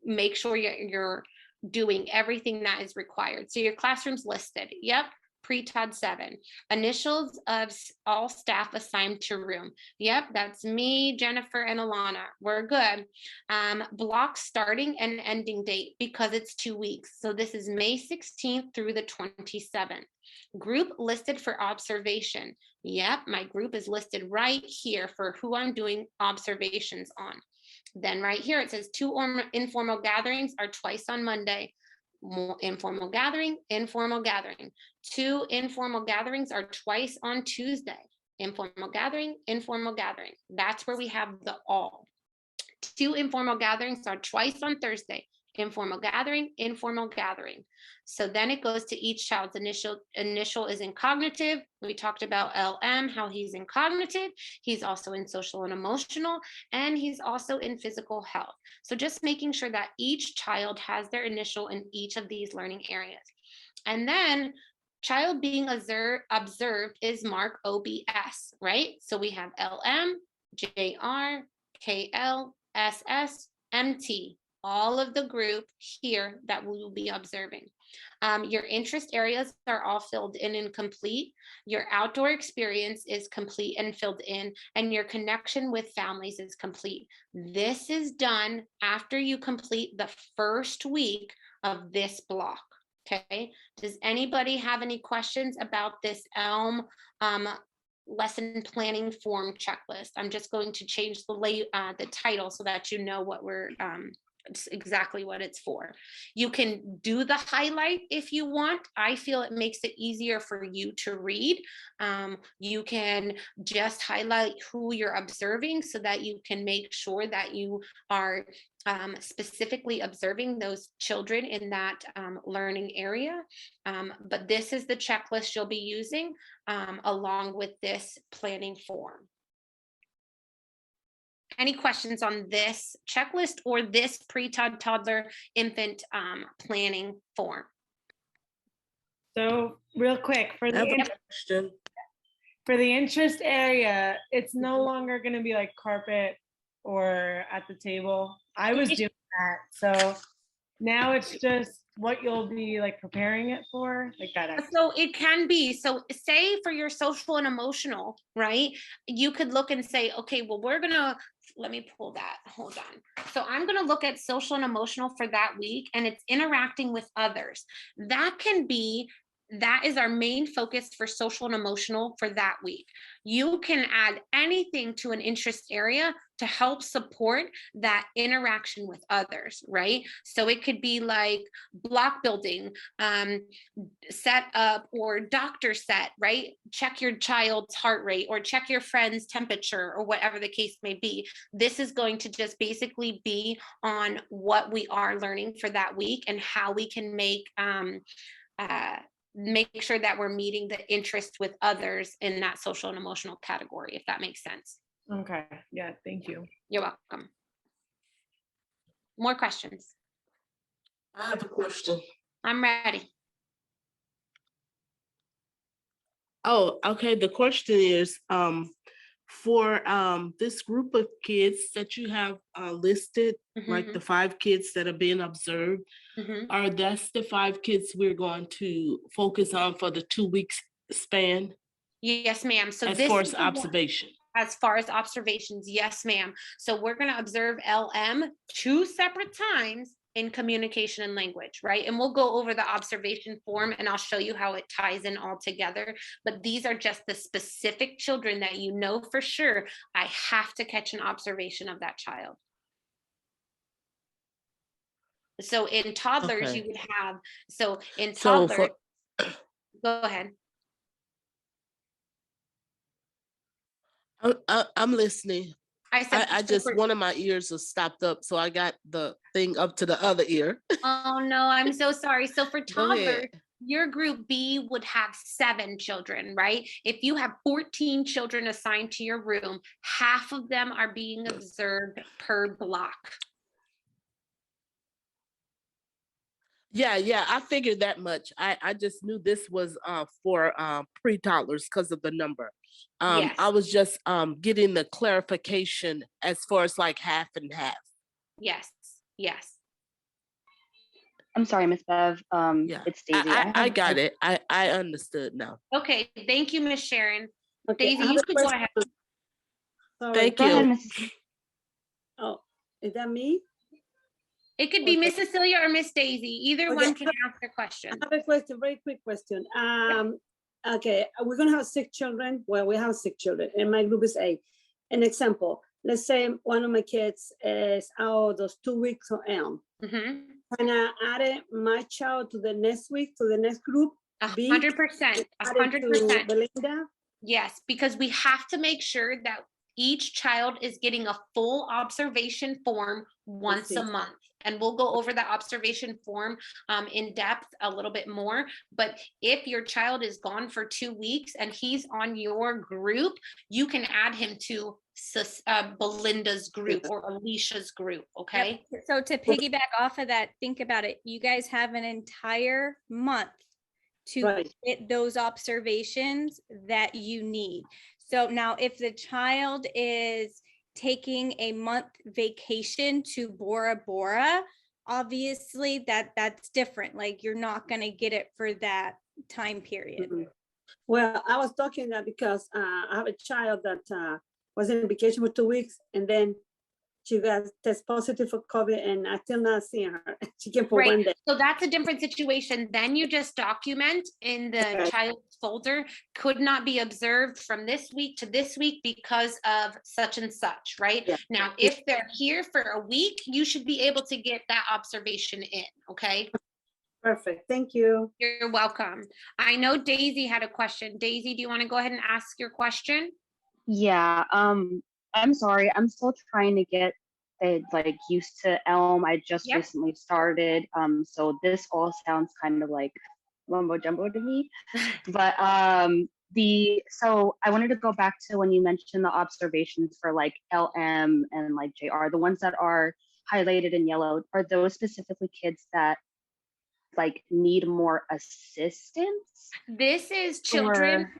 make sure you're doing everything that is required. So your classroom's listed. Yep. Pre-TOD 7. Initials of all staff assigned to room. Yep, that's me, Jennifer, and Alana. We're good. Block starting and ending date because it's 2 weeks. So this is May 16th through the 27th. Group listed for observation. Yep, my group is listed right here for who I'm doing observations on. Then right here it says 2 informal gatherings are twice on Monday. Informal gathering, informal gathering. 2 informal gatherings are twice on Tuesday. Informal gathering, informal gathering. That's where we have the all. 2 informal gatherings are twice on Thursday. Informal gathering, informal gathering. So then it goes to each child's initial is in cognitive. We talked about LM, how he's in cognitive. He's also in social and emotional, and he's also in physical health. So just making sure that each child has their initial in each of these learning areas. And then child being observed is mark OBS, right? So we have LM, JR, KL, SS, MT. All of the group here that we will be observing. Your interest areas are all filled in and complete. Your outdoor experience is complete and filled in, and your connection with families is complete. This is done after you complete the first week of this block. Okay. Does anybody have any questions about this ELM lesson planning form checklist? I'm just going to change the title so that you know what we're it's exactly what it's for. You can do the highlight if you want. I feel it makes it easier for you to read. You can just highlight who you're observing so that you can make sure that you are specifically observing those children in that learning area. But this is the checklist you'll be using along with this planning form. Any questions on this checklist or this pre-TOD toddler infant planning form? So real quick, for the interest area, it's no longer going to be like carpet or at the table. I was doing that. So now it's just what you'll be like preparing it for, like that. So it can be, so say for your social and emotional, right? You could look and say, okay, well, let me pull that, hold on. So I'm gonna look at social and emotional for that week, and it's interacting with others. That is our main focus for social and emotional for that week. You can add anything to an interest area to help support that interaction with others, right? So it could be like block building, set up, or doctor set, right? Check your child's heart rate or check your friend's temperature or whatever the case may be. This is going to just basically be on what we are learning for that week and how we can make sure that we're meeting the interest with others in that social and emotional category, if that makes sense. Okay, yeah, thank you. You're welcome. More questions? I have a question. I'm ready. Oh, okay. The question is, for this group of kids that you have listed, like the 5 kids that are being observed, are that's the 5 kids we're going to focus on for the 2 weeks span? Yes, ma'am. So as far as observation. As far as observations, yes, ma'am. So we're going to observe LM 2 separate times in communication and language, right? And we'll go over the observation form and I'll show you how it ties in all together. But these are just the specific children that you know for sure, I have to catch an observation of that child. So in toddlers, Okay. you would have, so in So toddlers, for, go ahead. I'm listening. I said, I so just, for- one of my ears was stopped up, so I got the thing up to the other ear. oh no, I'm so sorry. So for Go ahead. toddlers, your group B would have 7 children, right? If you have 14 children assigned to your room, half of them are being observed per block. Yeah, I figured that much. I just knew this was for pre-toddlers because of the number. Yes. I was just getting the clarification as far as like half and half. Yes. Yes. I'm sorry, Miss Bev. Yeah, It's Daisy. I got it. I understood now. Okay. Thank you, Miss Sharon. Okay, I Daisy, have you a can go question. ahead. Sorry. Thank Go ahead, you. Mrs. Oh, is that me? It could be Okay. Miss Cecilia or Miss Daisy. Either Okay. one can ask their question. I have a question, very quick question. Okay, we're gonna have 6 children. Well, we have 6 children, and my group is 8. An example, let's say one of my kids is out those 2 weeks of ELM. Mhm. Can I add my child to the next week, to the next group? B? 100%. Add it to 100%. Belinda? Yes, because we have to make sure that each child is getting a full observation form once a see. month. And we'll go over the observation form in depth a little bit more. But if your child is gone for 2 weeks and he's on your group, you can add him to Belinda's group or Alicia's group, okay? Yep. So to piggyback off of that, think about it. You guys have an entire month to Right. get those observations that you need. So now if the child is taking a month vacation to Bora Bora, obviously that's different. Like you're not going to get it for that time period. Mhm. Well, I was talking that because I have a child that was in vacation for 2 weeks, and then she got test positive for COVID, and I still not seeing her. She came for 1 Right. day. So that's a different situation. Then you just document in the Okay. child's folder, could not be observed from this week to this week because of such and such, right? Yeah. Now, if they're here for a week, you should be able to get that observation in, okay? Perfect. Thank you. You're welcome. I know Daisy had a question. Daisy, do you want to go ahead and ask your question? Yeah, I'm sorry. I'm still trying to get like used to ELM. I just Yep. recently started. So this all sounds kind of like mumbo jumbo to me. But so I wanted to go back to when you mentioned the observations for like LM and like JR, the ones that are highlighted in yellow. Are those specifically kids that like need more assistance? This is children.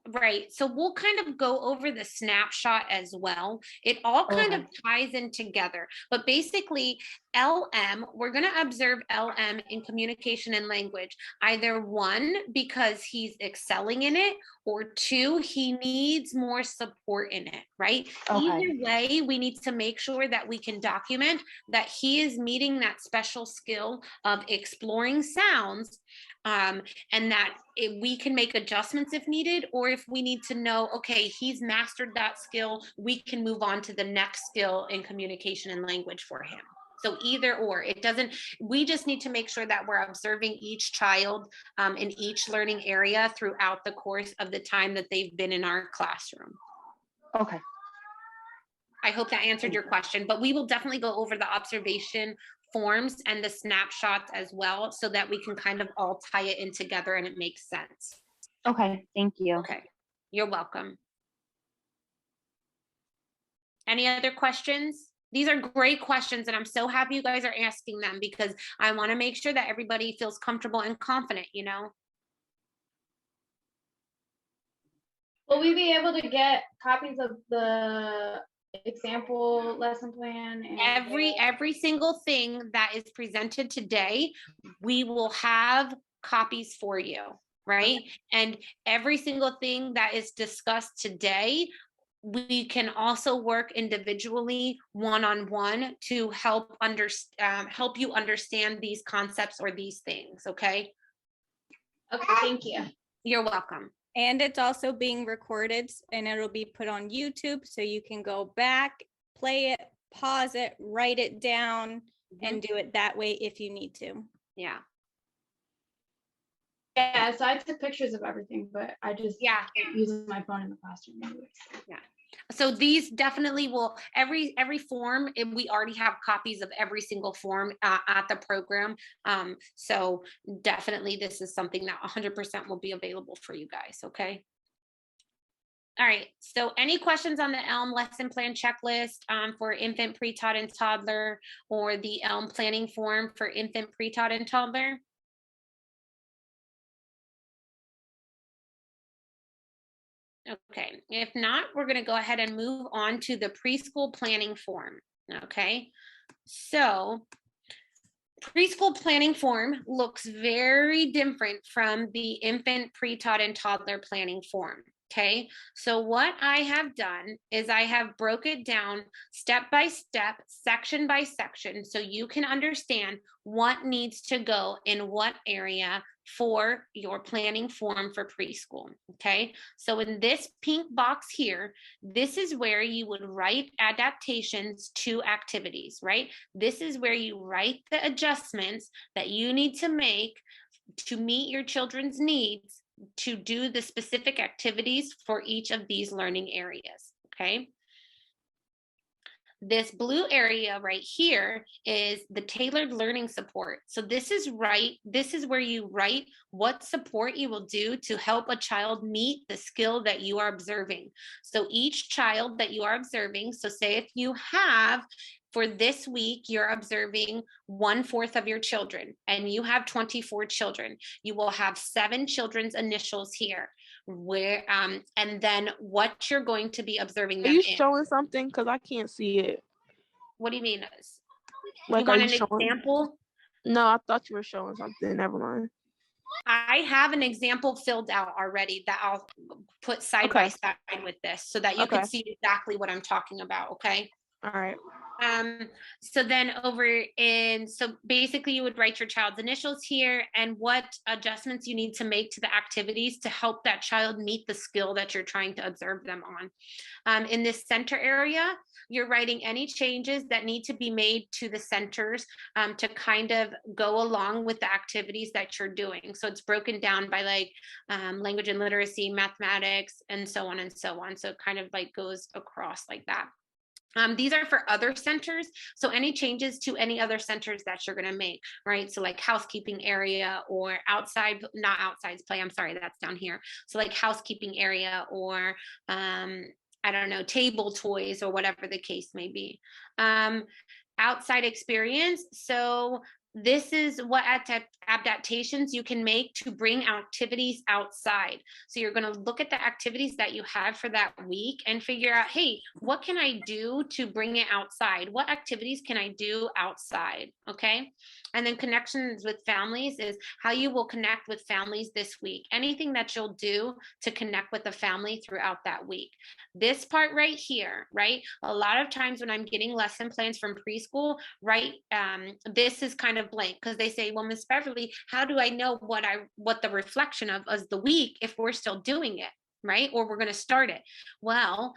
Right. So we'll kind of go over the snapshot as well. It all kind of ties in together. But basically, LM, we're going to observe LM in communication and language. Either 1, because he's excelling in it, or 2, he needs more support in it, right? Either way, we need to make sure that we can document that he is meeting that special skill of exploring sounds, and that we can make adjustments if needed, or if we need to know, okay, he's mastered that skill, we can move on to the next skill in communication and language for him. So either or, it doesn't, we just need to make sure that we're observing each child in each learning area throughout the course of the time that they've been in our classroom. Okay. I hope that answered your question, but we will definitely go over the observation forms and the snapshots as well, so that we can kind of all tie it in together and it makes sense. Okay, thank you. Okay, you're welcome. Any other questions? These are great questions, and I'm so happy you guys are asking them, because I want to make sure that everybody feels comfortable and confident, you know? Will we be able to get copies of the example lesson plan? And Every single thing that is presented today, we will have copies for you, right? And every single thing that is discussed today, we can also work individually one-on-one to help you understand these concepts or these things, okay? Okay, thank you. You're welcome. And it's also being recorded and it'll be put on YouTube, so you can go back, play it, pause it, write it down, and do it that way if you need to. Yeah. Yeah, so I took pictures of everything, but I just using my phone in the classroom anyways. Yeah. So these definitely will, every form, and we already have copies of every single form at the program. So definitely this is something that 100% will be available for you guys, okay? All right, so any questions on the ELM lesson plan checklist for infant, pre-taught, and toddler, or the ELM planning form for infant, pre-taught, and toddler? Okay, if not, we're going to go ahead and move on to the preschool planning form. Okay, so preschool planning form looks very different from the infant, pre-taught, and toddler planning form. Okay, so what I have done is I have broke it down step by step, section by section, so you can understand what needs to go in what area for your planning form for preschool. Okay, so in this pink box here, this is where you would write adaptations to activities, right? This is where you write the adjustments that you need to make to meet your children's needs to do the specific activities for each of these learning areas, okay? This blue area right here is the tailored learning support. So this is where you write what support you will do to help a child meet the skill that you are observing. So each child that you are observing, so say if you have, for this week, you're observing 1/4 of your children and you have 24 children. You will have 7 children's initials here, where and then what you're going to be observing Are them you in. showing something? Because I can't see it. What do you mean? Like, you want are an you showing? example? No, I thought you were showing something. Never mind. I have an example filled out already that I'll put side by side with this so that you can see exactly what I'm talking about, okay? All right. So then so basically you would write your child's initials here and what adjustments you need to make to the activities to help that child meet the skill that you're trying to observe them on. In this center area, you're writing any changes that need to be made to the centers to kind of go along with the activities that you're doing. So it's broken down by like language and literacy, mathematics, and so on and so on. So it kind of like goes across like that. These are for other centers. So any changes to any other centers that you're going to make, right? So like housekeeping area or outside, not outside play. I'm sorry, that's down here. So like housekeeping area or, I don't know, table toys or whatever the case may be. Outside experience. So this is what adaptations you can make to bring activities outside. So you're going to look at the activities that you have for that week and figure out, hey, what can I do to bring it outside? What activities can I do outside? Okay. And then connections with families is how you will connect with families this week. Anything that you'll do to connect with a family throughout that week. This part right here, right? A lot of times when I'm getting lesson plans from preschool, right? This is kind of blank because they say, well, Miss Beverly, how do I know what the reflection of is the week if we're still doing it, right? Or we're going to start it. Well,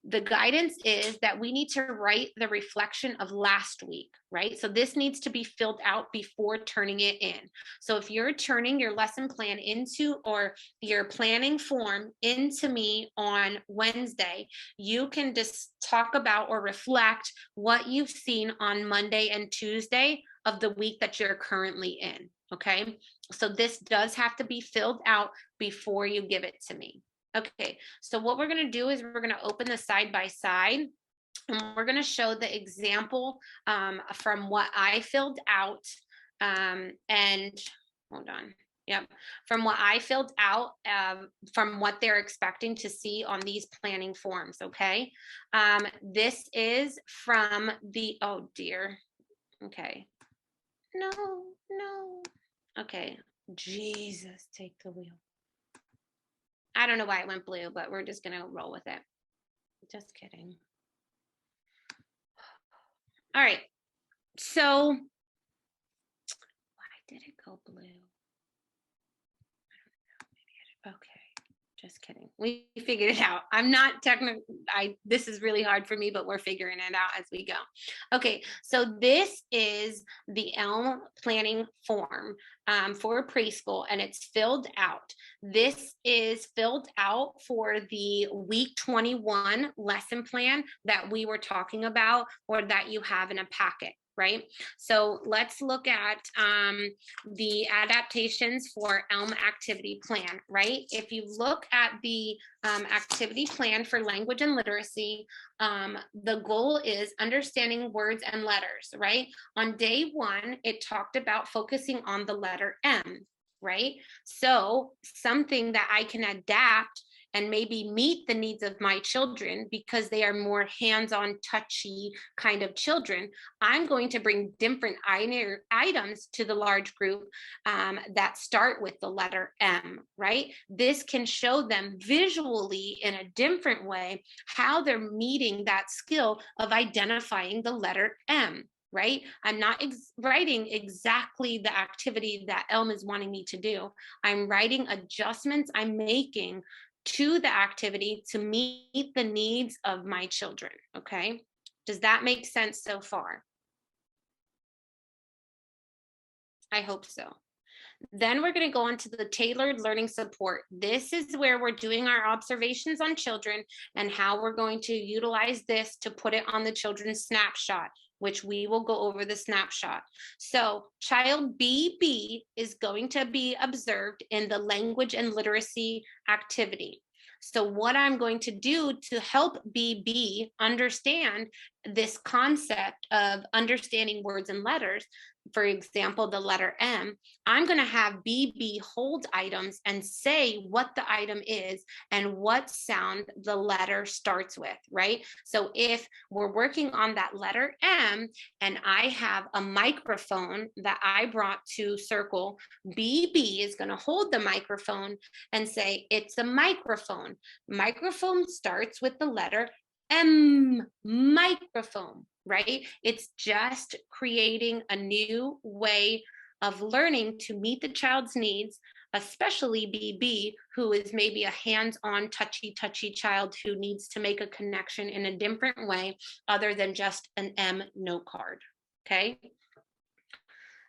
the guidance is that we need to write the reflection of last week, right? So this needs to be filled out before turning it in. So if you're turning your lesson plan into or your planning form into me on Wednesday, you can just talk about or reflect what you've seen on Monday and Tuesday of the week that you're currently in, okay? So this does have to be filled out before you give it to me. Okay, so what we're going to do is we're going to open the side by side and we're going to show the example from what I filled out and hold on. Yep. From what I filled out from what they're expecting to see on these planning forms. Okay. This is from the, oh dear. Okay. No. Okay. Jesus, take the wheel. I don't know why it went blue, but we're just going to roll with it. just kidding. All right, so why did it go blue? Okay, just kidding. We figured it out. I'm not technical. This is really hard for me, but we're figuring it out as we go. Okay, so this is the ELM planning form for preschool, and it's filled out. This is filled out for the week 21 lesson plan that we were talking about, or that you have in a packet. Right? So let's look at the adaptations for ELM activity plan, right? If you look at the activity plan for language and literacy, the goal is understanding words and letters, right? On day 1, it talked about focusing on the letter M, right? So something that I can adapt and maybe meet the needs of my children because they are more hands-on, touchy kind of children, I'm going to bring different items to the large group that start with the letter M, right? This can show them visually in a different way how they're meeting that skill of identifying the letter M. Right? I'm not writing exactly the activity that ELM is wanting me to do. I'm writing adjustments I'm making to the activity to meet the needs of my children, okay? Does that make sense so far? I hope so. Then we're going to go on to the tailored learning support. This is where we're doing our observations on children and how we're going to utilize this to put it on the children's snapshot, which we will go over the snapshot. So child BB is going to be observed in the language and literacy activity. So what I'm going to do to help BB understand this concept of understanding words and letters, for example, the letter M, I'm going to have BB hold items and say what the item is and what sound the letter starts with, right? So if we're working on that letter M and I have a microphone that I brought to circle, BB is going to hold the microphone and say, it's a microphone. Microphone starts with the letter M, microphone, right? It's just creating a new way of learning to meet the child's needs, especially BB, who is maybe a hands-on, touchy child who needs to make a connection in a different way other than just an M note card, okay?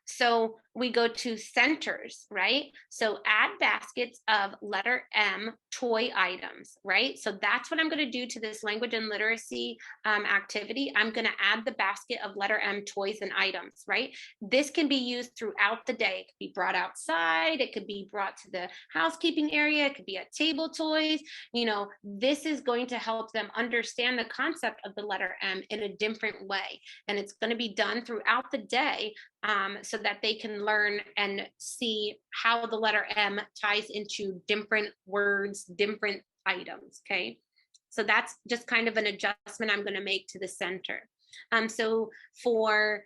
So we go to centers, right? So add baskets of letter M toy items, right? So that's what I'm going to do to this language and literacy activity. I'm going to add the basket of letter M toys and items, right? This can be used throughout the day. It could be brought outside. It could be brought to the housekeeping area. It could be at table toys. You know, this is going to help them understand the concept of the letter M in a different way. And it's going to be done throughout the day so that they can learn and see how the letter M ties into different words, different items, okay? So that's just kind of an adjustment I'm going to make to the center. So for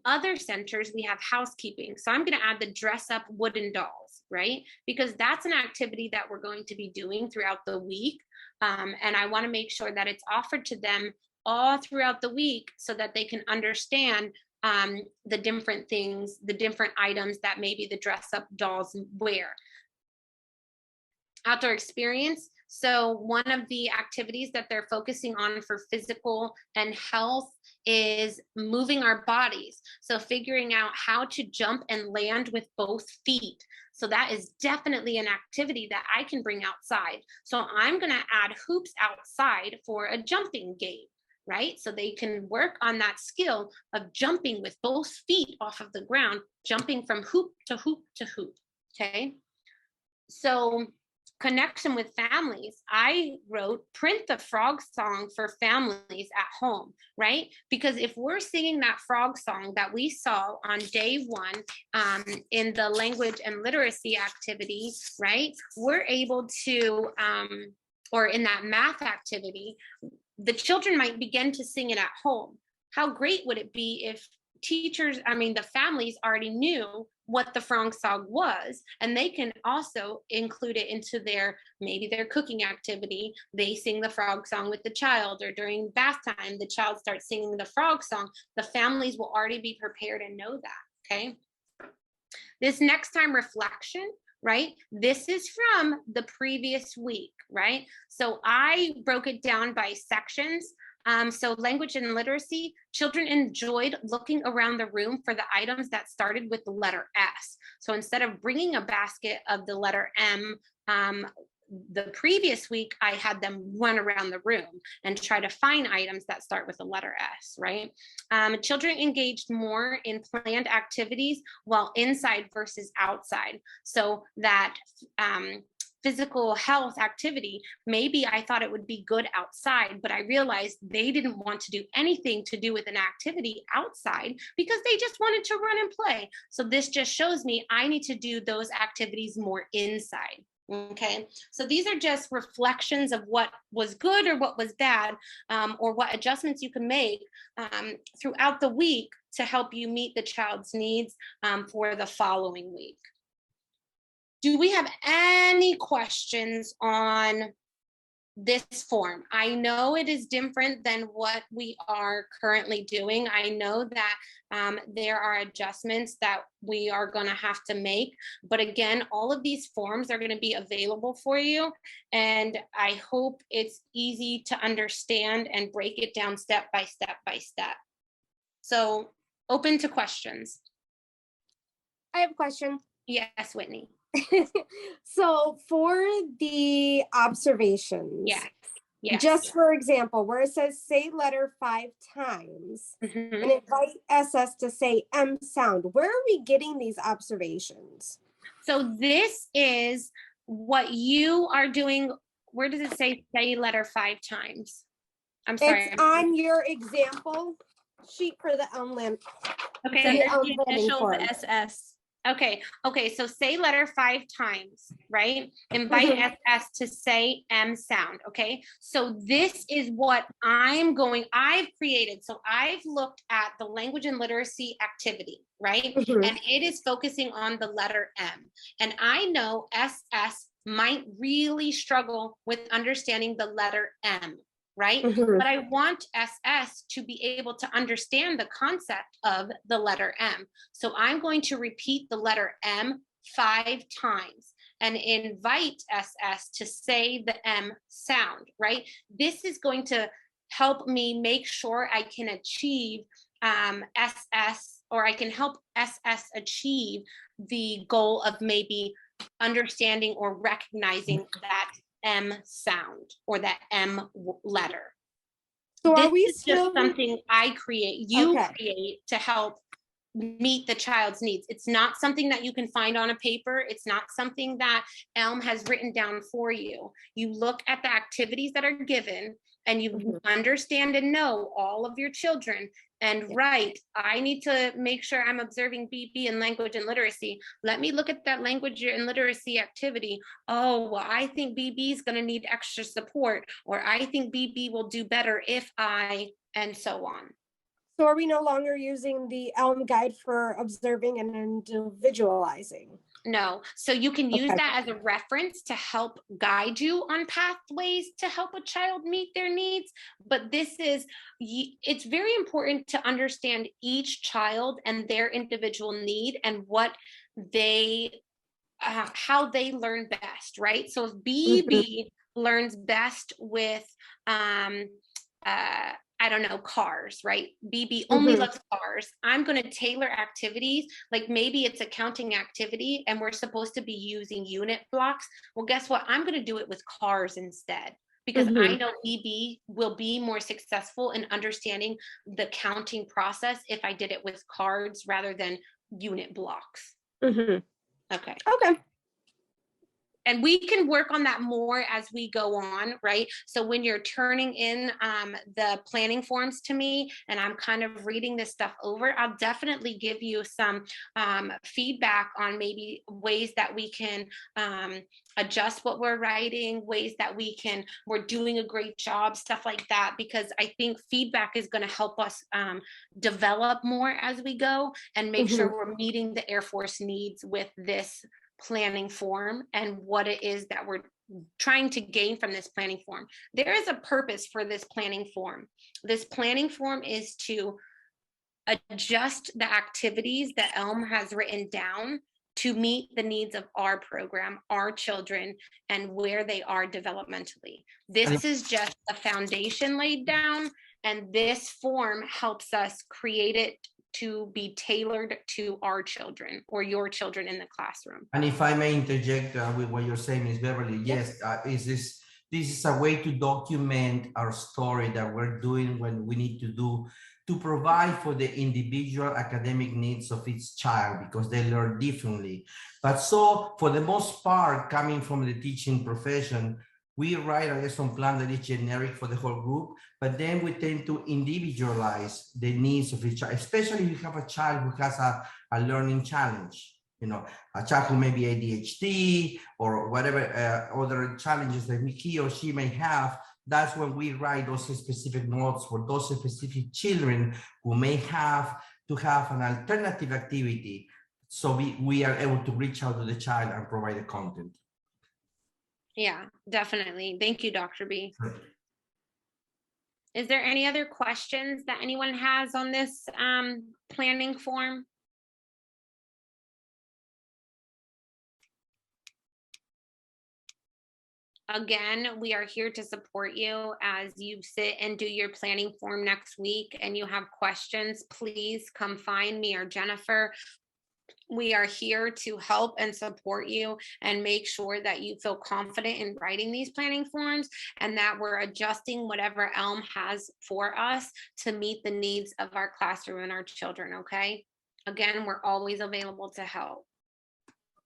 other centers, we have housekeeping. So I'm going to add the dress up wooden dolls, right? Because that's an activity that we're going to be doing throughout the week. And I want to make sure that it's offered to them all throughout the week so that they can understand the different things, the different items that maybe the dress up dolls wear. Outdoor experience. So one of the activities that they're focusing on for physical and health is moving our bodies. So figuring out how to jump and land with both feet. So that is definitely an activity that I can bring outside. So I'm going to add hoops outside for a jumping game, right? So they can work on that skill of jumping with both feet off of the ground, jumping from hoop to hoop to hoop, okay? So connection with families, I wrote print the frog song for families at home, right? Because if we're singing that frog song that we saw on day 1 in the language and literacy activity, right? We're able to, or in that math activity, the children might begin to sing it at home. How great would it be if the families already knew what the frog song was, and they can also include it into maybe their cooking activity. They sing the frog song with the child, or during bath time, the child starts singing the frog song. The families will already be prepared and know that, okay? This next time reflection, right? This is from the previous week, right? So I broke it down by sections. So language and literacy, children enjoyed looking around the room for the items that started with the letter S. So instead of bringing a basket of the letter M, the previous week, I had them run around the room and try to find items that start with the letter S, right? Children engaged more in planned activities while inside versus outside. So that physical health activity, maybe I thought it would be good outside, but I realized they didn't want to do anything to do with an activity outside because they just wanted to run and play. So this just shows me I need to do those activities more inside. Okay, so these are just reflections of what was good or what was bad, or what adjustments you can make throughout the week to help you meet the child's needs for the following week. Do we have any questions on this form? I know it is different than what we are currently doing. I know that there are adjustments that we are going to have to make, but again, all of these forms are going to be available for you, and I hope it's easy to understand and break it down step by step by step. So open to questions. I have a question. Yes, Whitney. So for the observations, yes. Just for example, where it says say letter 5 times and invite SS to say M sound, where are we getting these observations? So this is what you are doing. Where does it say letter 5 times? I'm sorry. It's on your example sheet for the ELM lamp. Okay. The initials SS. Okay, so say letter 5 times, right? Invite SS to say M sound, okay? So this is what I've created. So I've looked at the language and literacy activity, right? And it is focusing on the letter M. And I know SS might really struggle with understanding the letter M, right? But I want SS to be able to understand the concept of the letter M. So I'm going to repeat the letter M 5 times and invite SS to say the M sound, right? This is going to help me make sure I can achieve SS, or I can help SS achieve the goal of maybe understanding or recognizing that M sound or that M letter. So this are we is still just something I create, create to help meet the child's needs. It's not something that you can find on a paper. It's not something that ELM has written down for you. You look at the activities that are given and you understand and know all of your children. And I need to make sure I'm observing BB in language and literacy. Let me look at that language and literacy activity. Oh, well, I think BB is going to need extra support, or I think BB will do better if and so on. So are we no longer using the ELM guide for observing and individualizing? No, so you can use that as a reference to help guide you on pathways to help a child meet their needs. But it's very important to understand each child and their individual need and what how they learn best, right? So if BB learns best with, I don't know, cars, right? BB only loves cars. I'm going to tailor activities, like maybe it's a counting activity and we're supposed to be using unit blocks. Well, guess what? I'm going to do it with cars instead, because I know BB will be more successful in understanding the counting process if I did it with cards rather than unit blocks. Okay. and we can work on that more as we go on, right? So when you're turning in the planning forms to me and I'm kind of reading this stuff over, I'll definitely give you some feedback on maybe ways that we can adjust what we're writing, ways that we're doing a great job, stuff like that, because I think feedback is going to help us develop more as we go and make sure we're meeting the Air Force needs with this planning form and what it is that we're trying to gain from this planning form. There is a purpose for this planning form. This planning form is to adjust the activities that ELM has written down to meet the needs of our program, our children, and where they are developmentally. This is just a foundation laid down, and this form helps us create it to be tailored to our children or your children in the classroom. And if I may interject with what you're saying, Ms. Beverly, yes, this is a way to document our story that we're doing when we need to do to provide for the individual academic needs of each child because they learn differently. But so for the most part, coming from the teaching profession, we write a lesson plan that is generic for the whole group, but then we tend to individualize the needs of each child, especially if you have a child who has a learning challenge, you know, a child who may be ADHD or whatever other challenges that he or she may have. That's when we write those specific notes for those specific children who may have to have an alternative activity. So we are able to reach out to the child and provide the content. Yeah, definitely. Thank you, Dr. B. Is there any other questions that anyone has on this planning form? Again, we are here to support you as you sit and do your planning form next week and you have questions, please come find me or Jennifer. We are here to help and support you and make sure that you feel confident in writing these planning forms and that we're adjusting whatever ELM has for us to meet the needs of our classroom and our children, okay? Again, we're always available to help.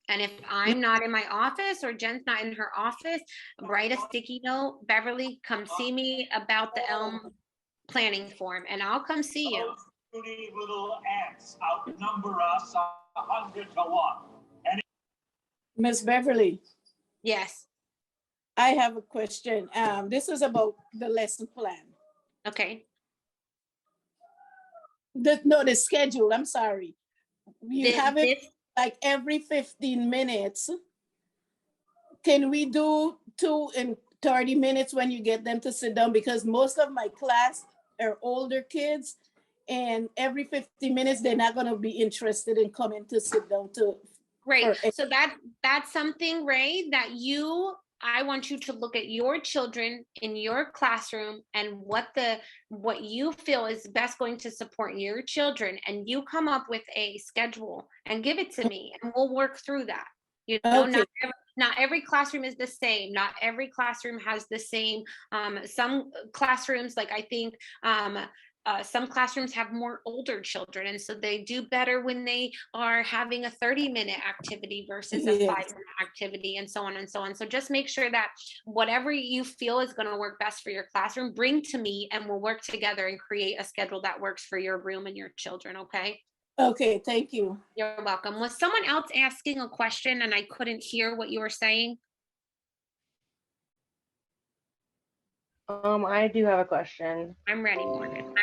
And if I'm not in my office or Jen's not in her office, write a sticky note. Beverly, come see me about the ELM planning form and I'll come see you. Pretty little ants outnumber us 100 to 1. And Miss Beverly. Yes. I have a question. This is about the lesson plan. Okay. The schedule, I'm sorry. You have it like every 15 minutes. Can we do 2 in 30 minutes when you get them to sit down? Because most of my class are older kids and every 50 minutes, they're not gonna be interested in coming to sit down to. Great, so that's something, Ray, that I want you to look at your children in your classroom and what you feel is best going to support your children, and you come up with a schedule and give it to me and we'll work through that. You know, okay. Not every classroom is the same. Not every classroom has the same. Some classrooms, like I think some classrooms have more older children, and so they do better when they are having a 30-minute activity versus a 5-minute activity, and so on and so on. So just make sure that whatever you feel is going to work best for your classroom, bring to me and we'll work together and create a schedule that works for your room and your children, okay? Okay, thank you. You're welcome. Was someone else asking a question and I couldn't hear what you were saying? I do have a question. I'm ready, Morgan.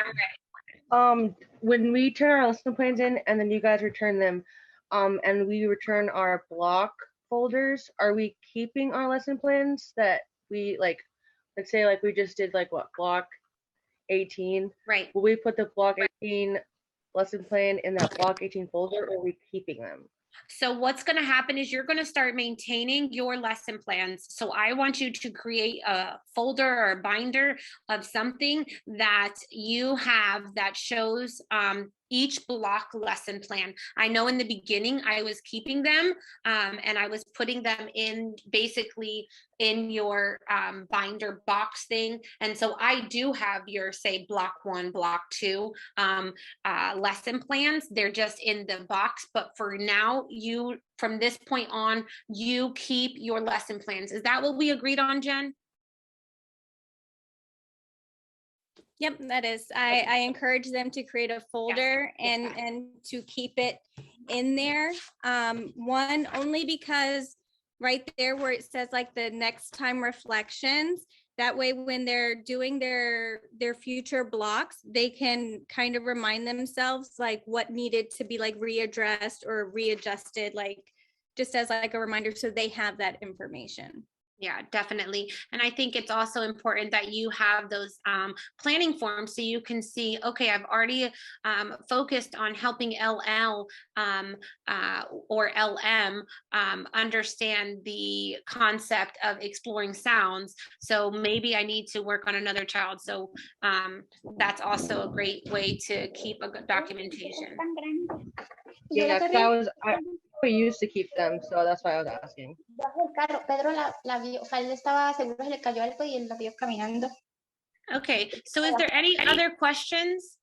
I'm ready. When we turn our lesson plans in and then you guys return them, and we return our block folders, are we keeping our lesson plans that we let's say like we just did like what, block 18? Right. Will we put the block 18 lesson plan in that block 18 folder, or are we keeping them? So what's going to happen is you're going to start maintaining your lesson plans. So I want you to create a folder or a binder of something that you have that shows each block lesson plan. I know in the beginning I was keeping them and I was putting them in basically in your binder box thing. And so I do have your, say, block 1, block 2 lesson plans. They're just in the box, but for now, you, from this point on, you keep your lesson plans. Is that what we agreed on, Jen? Yep, that is. I encourage them to create a folder and to keep it in there. One, only because right there where it says like the next time reflections, that way when they're doing their future blocks, they can kind of remind themselves like what needed to be like readdressed or readjusted, like just as like a reminder, so they have that information. Yeah, definitely. And I think it's also important that you have those planning forms so you can see, okay, I've already focused on helping LL or LM understand the concept of exploring sounds. So maybe I need to work on another child. So that's also a great way to keep a good documentation. Yeah, because we used to keep them, so that's why I was asking. Pedro la vio, o sea, él estaba seguro se le cayó algo y él la vio caminando. Okay, so is there any other questions?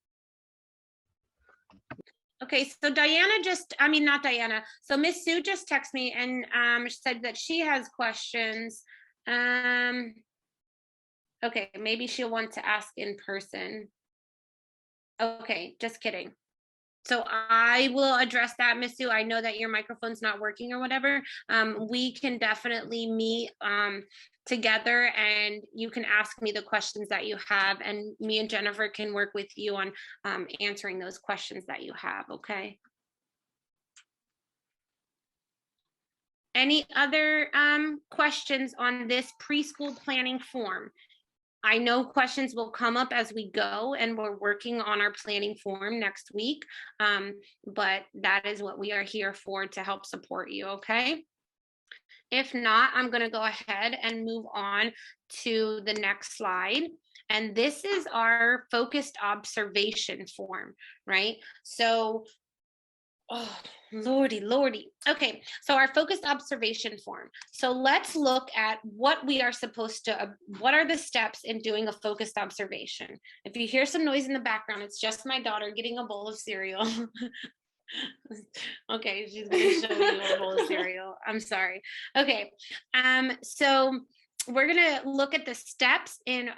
Okay, so Diana just, I mean, not Diana. So Miss Sue just texted me and said that she has questions. Okay, maybe she'll want to ask in person. Okay, just kidding. So I will address that, Miss Sue. I know that your microphone's not working or whatever. We can definitely meet together and you can ask me the questions that you have, and me and Jennifer can work with you on answering those questions that you have, okay? Any other questions on this preschool planning form? I know questions will come up as we go, and we're working on our planning form next week, but that is what we are here for, to help support you, okay? If not, I'm going to go ahead and move on to the next slide. And this is our focused observation form, right? So, oh, Lordy. Okay, so our focused observation form. So let's look at what we are supposed to, what are the steps in doing a focused observation? If you hear some noise in the background, it's just my daughter getting a bowl of cereal. Okay, she's gonna show you a bowl of cereal. I'm sorry. Okay, so we're gonna look at the steps in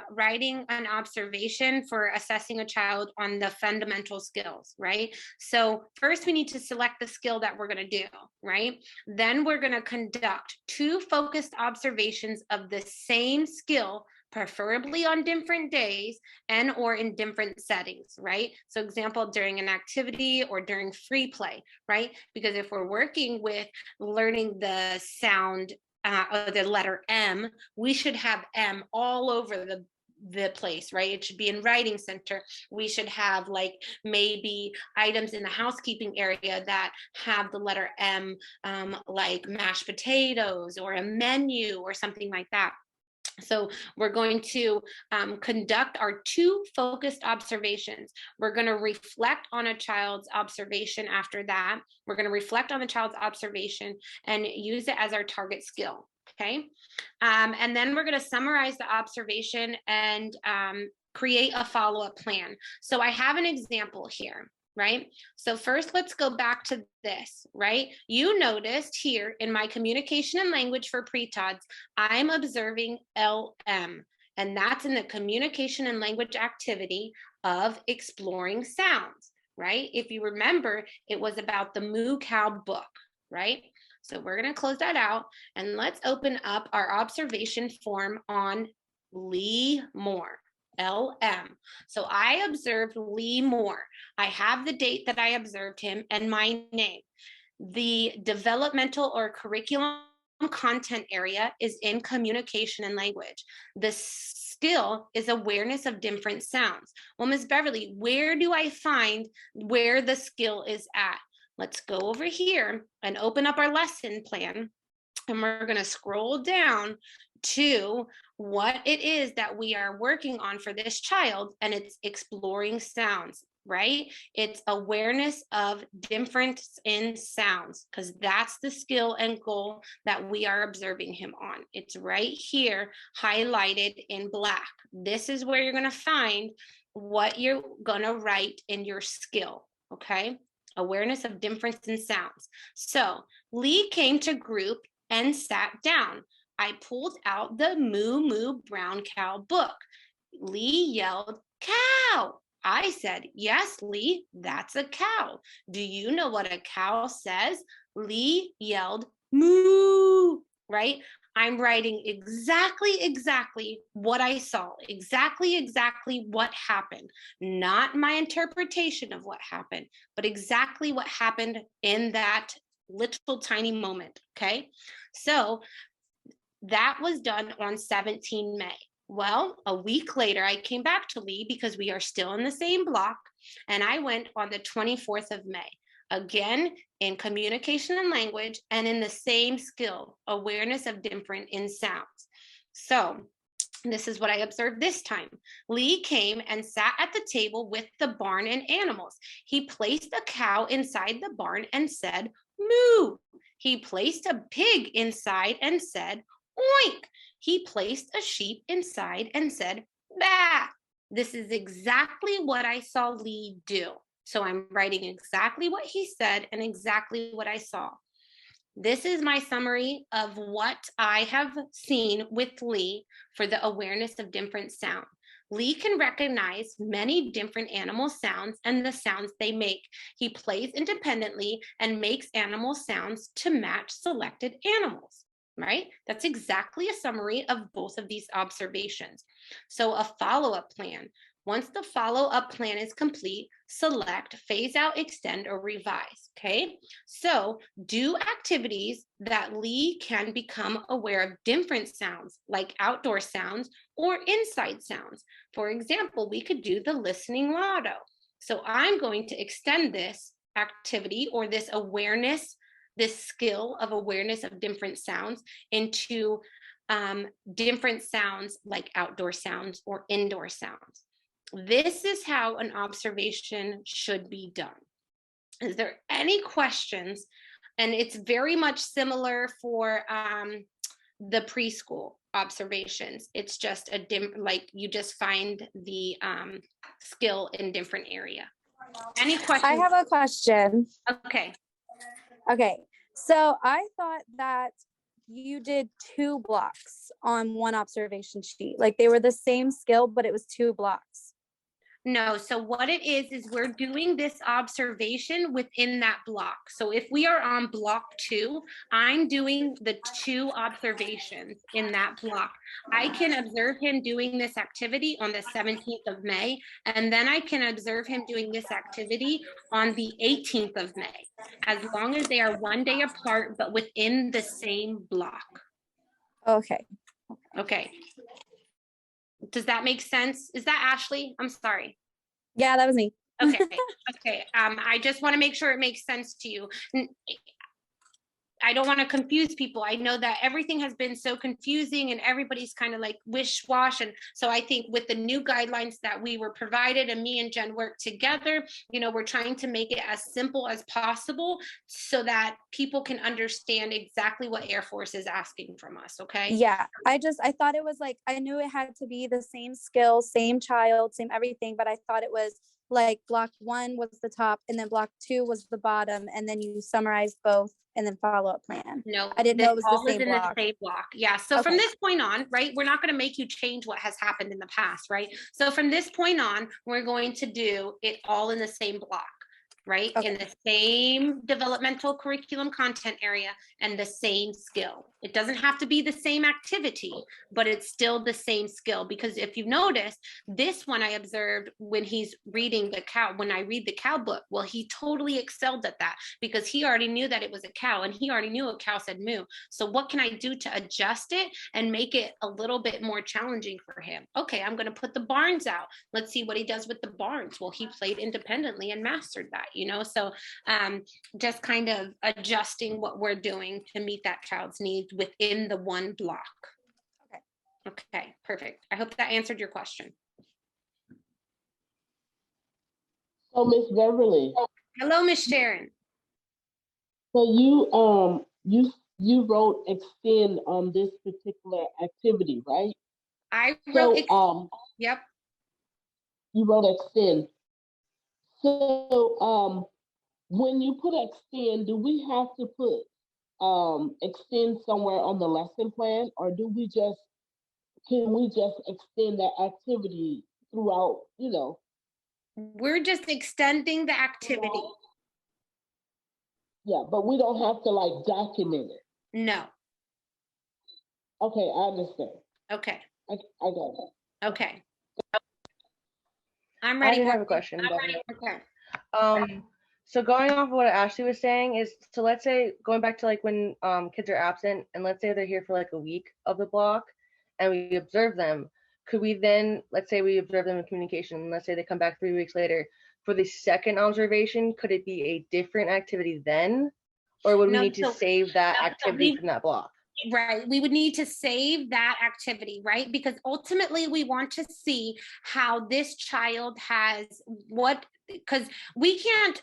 writing an observation for assessing a child on the fundamental skills, right? So first we need to select the skill that we're gonna do, right? Then we're gonna conduct 2 focused observations of the same skill, preferably on different days and or in different settings, right? So example, during an activity or during free play, right? Because if we're working with learning the sound, the letter M, we should have M all over the place, right? It should be in writing center. We should have like maybe items in the housekeeping area that have the letter M, like mashed potatoes or a menu or something like that. So we're going to conduct our 2 focused observations. We're going to reflect on a child's observation after that. We're going to reflect on the child's observation and use it as our target skill, okay? And then we're going to summarize the observation and create a follow-up plan. So I have an example here, right? So first, let's go back to this, right? You noticed here in my communication and language for pre-TODS, I'm observing LM, and that's in the communication and language activity of exploring sounds, right? If you remember, it was about the Moo Cow book, right? So we're going to close that out and let's open up our observation form on Lee Moore. LM. So I observed Lee Moore. I have the date that I observed him and my name. The developmental or curriculum content area is in communication and language. The skill is awareness of different sounds. Well, Ms. Beverly, where do I find where the skill is at? Let's go over here and open up our lesson plan. And we're going to scroll down to what it is that we are working on for this child, and it's exploring sounds. right? It's awareness of difference in sounds, because that's the skill and goal that we are observing him on. It's right here highlighted in black. This is where you're going to find what you're going to write in your skill, okay? Awareness of difference in sounds. So Lee came to group and sat down. I pulled out the Moo Moo Brown Cow book. Lee yelled, "Cow!" I said, "Yes, Lee, that's a cow. Do you know what a cow says?" Lee yelled, "Moo!" Right? I'm writing exactly what I saw, exactly what happened, not my interpretation of what happened, but exactly what happened in that little tiny moment, okay? So that was done on 17 May. Well, a week later, I came back to Lee because we are still in the same block, and I went on the 24th of May, again in communication and language and in the same skill, awareness of different in sounds. So this is what I observed this time. Lee came and sat at the table with the barn and animals. He placed a cow inside the barn and said, "Moo." He placed a pig inside and said, "Oink." He placed a sheep inside and said, "Bah." This is exactly what I saw Lee do. So I'm writing exactly what he said and exactly what I saw. This is my summary of what I have seen with Lee for the awareness of different sound. Lee can recognize many different animal sounds and the sounds they make. He plays independently and makes animal sounds to match selected animals, right? That's exactly a summary of both of these observations. So a follow-up plan. Once the follow-up plan is complete, select, phase out, extend, or revise, okay? So do activities that Lee can become aware of different sounds, like outdoor sounds or inside sounds. For example, we could do the listening lotto. So I'm going to extend this activity or this awareness, this skill of awareness of different sounds into different sounds like outdoor sounds or indoor sounds. This is how an observation should be done. Is there any questions? And it's very much similar for the preschool observations. It's just like you just find the skill in different area. Any questions? I have a question. Okay. Okay. So I thought that you did 2 blocks on one observation sheet. Like they were the same skill, but it was 2 blocks. No, so what it is we're doing this observation within that block. So if we are on block 2, I'm doing the 2 observations in that block. I can observe him doing this activity on the 17th of May, and then I can observe him doing this activity on the 18th of May, as long as they are 1 day apart, but within the same block. Okay. Okay. Does that make sense? Is that Ashley? I'm sorry. Yeah, that was me. Okay. Okay. I just want to make sure it makes sense to you. I don't want to confuse people. I know that everything has been so confusing and everybody's kind of like wish-wash. And so I think with the new guidelines that we were provided and me and Jen worked together, you know, we're trying to make it as simple as possible so that people can understand exactly what Air Force is asking from us. Okay. Yeah. I thought it was like, I knew it had to be the same skill, same child, same everything, but I thought it was like block 1 was the top and then block 2 was the bottom. And then you summarize both and then follow-up plan. No, I didn't know it was all the is same in block. the same block. Yeah. So from this point on, right, we're not going to make you change what has happened in the past, right? So from this point on, we're going to do it all in the same block, right? In the same developmental curriculum content area and the same skill. It doesn't have to be the same activity, but it's still the same skill. Because if you notice, this one I observed when he's reading the cow, when I read the cow book, well, he totally excelled at that because he already knew that it was a cow and he already knew a cow said moo. So what can I do to adjust it and make it a little bit more challenging for him? Okay, I'm going to put the barns out. Let's see what he does with the barns. Well, he played independently and mastered that, you know? So just kind of adjusting what we're doing to meet that child's needs within the one block. Okay, perfect. I hope that answered your question. So Oh, Miss Beverly. Hello, Miss Sharon. So you wrote extend on this particular activity, right? I wrote, So yep. You wrote extend. So when you put extend, do we have to put extend somewhere on the lesson plan, or can we just extend that activity throughout, We're just extending the activity. Yeah, but we don't have to like document it. No. Okay, I understand. Okay. I got it. Okay. I'm ready. I do have a question. I'm ready. Okay. So going off of what Ashley was saying is, so let's say going back to like when kids are absent, and let's say they're here for like a week of the block, and we observe them. Could we then, let's say we observe them in communication, and let's say they come back 3 weeks later for the second observation, could it be a different activity then, or would we need to save that activity from that block? Right. We would need to save that activity, right? Because ultimately we want to see how this child has because we can't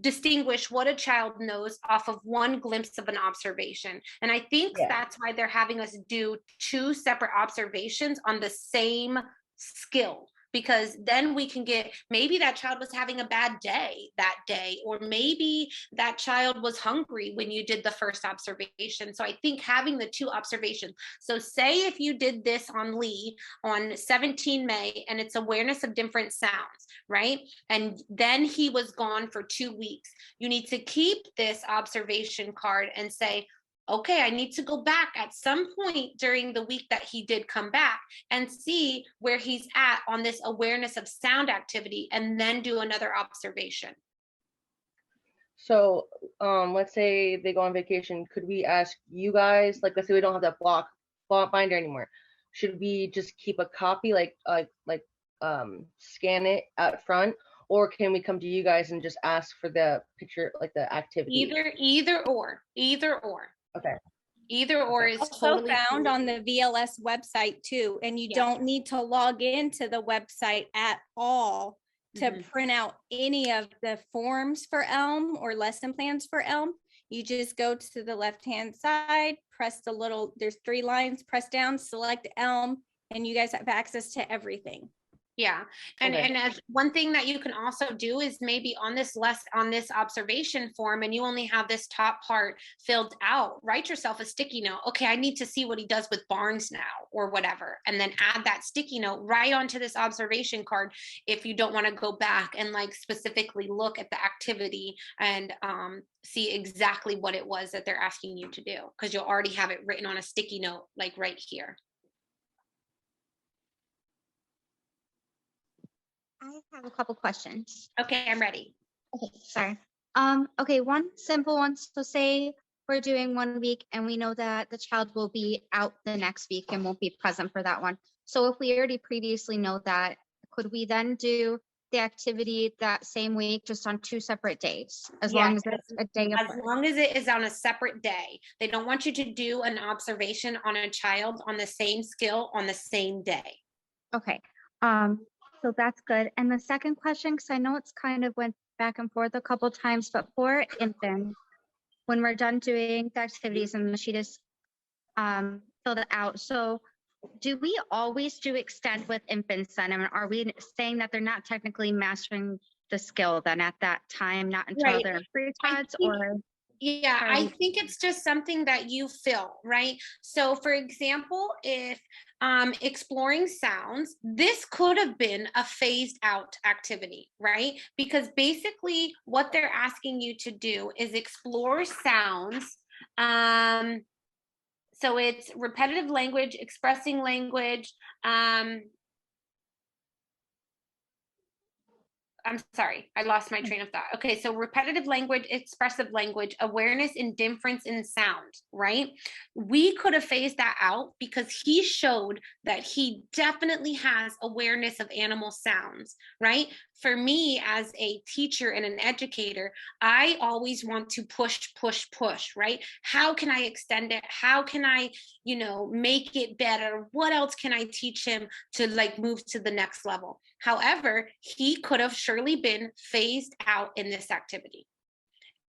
distinguish what a child knows off of one glimpse of an observation. And I think that's why they're having us do 2 separate observations on the same skill. Because then we can get, maybe that child was having a bad day that day, or maybe that child was hungry when you did the first observation. So I think having the 2 observations. So say if you did this on Lee on 17 May, and it's awareness of different sounds, right? And then he was gone for 2 weeks. You need to keep this observation card and say, okay, I need to go back at some point during the week that he did come back and see where he's at on this awareness of sound activity, and then do another observation. So let's say they go on vacation. Could we ask you guys, like, let's say we don't have that block binder anymore. Should we just keep a copy, scan it out front? Or can we come to you guys and just ask for the picture, like the activity? Either or. Okay. Either or is also totally found on the VLS website too, and you don't need to log into the website at all to print out any of the forms for ELM or lesson plans for ELM. You just go to the left-hand side, press the little, there's 3 lines, press down, select ELM, and you guys have access to everything. Yeah. And as one thing that you can also do is maybe on this observation form, and you only have this top part filled out, write yourself a sticky note. Okay, I need to see what he does with Barnes now, or whatever. And then add that sticky note right onto this observation card if you don't want to go back and like specifically look at the activity and see exactly what it was that they're asking you to do, because you'll already have it written on a sticky note, like right here. I have a couple questions. Okay, I'm ready. Okay, sorry. Okay, one simple one. So say we're doing 1 week and we know that the child will be out the next week and won't be present for that one. So if we already previously know that, could we then do the activity that same week, just on 2 separate days, as long as it's a day apart? As long as it is on a separate day. They don't want you to do an observation on a child on the same skill on the same day. Okay. So that's good. And the second question, because I know it's kind of went back and forth a couple times, but for infants, when we're done doing the activities and the sheet is filled out, so do we always do extend with infants then? I mean, are we saying that they're not technically mastering the skill then at that time, not until they're in pre-tots, or? Yeah, I think it's just something that you feel, right? So for example, if exploring sounds, this could have been a phased out activity, right? Because basically what they're asking you to do is explore sounds. So it's repetitive language, expressing language, I'm sorry, I lost my train of thought. Okay, so repetitive language, expressive language, awareness and difference in sound, right? We could have phased that out because he showed that he definitely has awareness of animal sounds, right? for me as a teacher and an educator, I always want to push, right? How can I extend it? How can I, make it better? What else can I teach him to like move to the next level? However, he could have surely been phased out in this activity.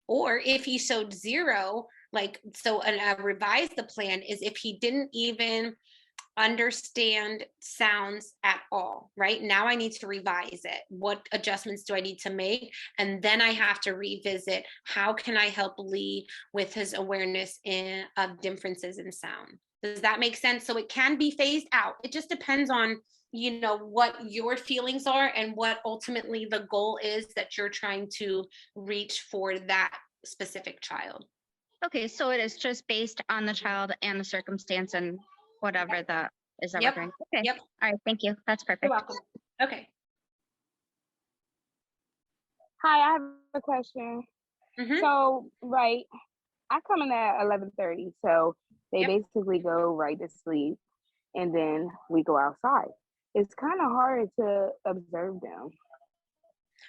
Or if he showed 0, revise the plan is if he didn't even understand sounds at all, right? Now I need to revise it. What adjustments do I need to make? And then I have to revisit, how can I help Lee with his awareness of differences in sound? Does that make sense? So it can be phased out. It just depends on, what your feelings are and what ultimately the goal is that you're trying to reach for that specific child. Okay, so it is just based on the child and the circumstance and whatever that is that we're doing. Okay. Yep. All right, thank you. That's perfect. You're welcome. Okay. Hi, I have a question. So, right, I come in at 11:30, so they basically go right to sleep, and then we go outside. It's kind of hard to observe them.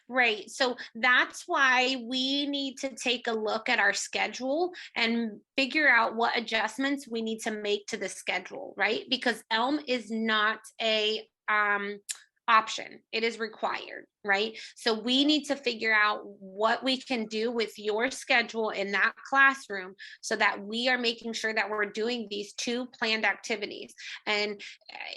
Right. So that's why we need to take a look at our schedule and figure out what adjustments we need to make to the schedule, right? Because ELM is not a option. It is required, right? So we need to figure out what we can do with your schedule in that classroom so that we are making sure that we're doing these 2 planned activities. And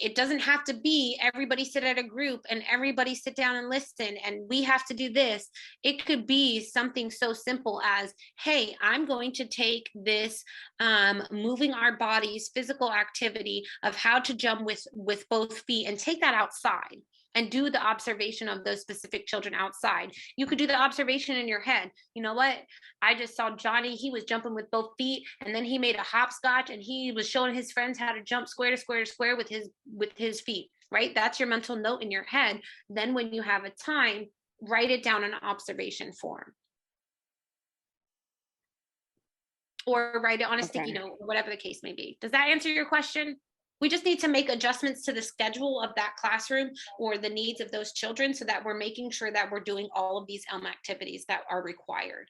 it doesn't have to be everybody sit at a group and everybody sit down and listen and we have to do this. It could be something so simple as, hey, I'm going to take this moving our bodies physical activity of how to jump with both feet and take that outside and do the observation of those specific children outside. You could do the observation in your head. You know what? I just saw Johnny, he was jumping with both feet and then he made a hopscotch and he was showing his friends how to jump square to square to square with his feet, right? That's your mental note in your head. Then when you have a time, write it down in an observation form. Or write it on a sticky note, or whatever the case may be. Does that answer your question? We just need to make adjustments to the schedule of that classroom or the needs of those children so that we're making sure that we're doing all of these ELM activities that are required.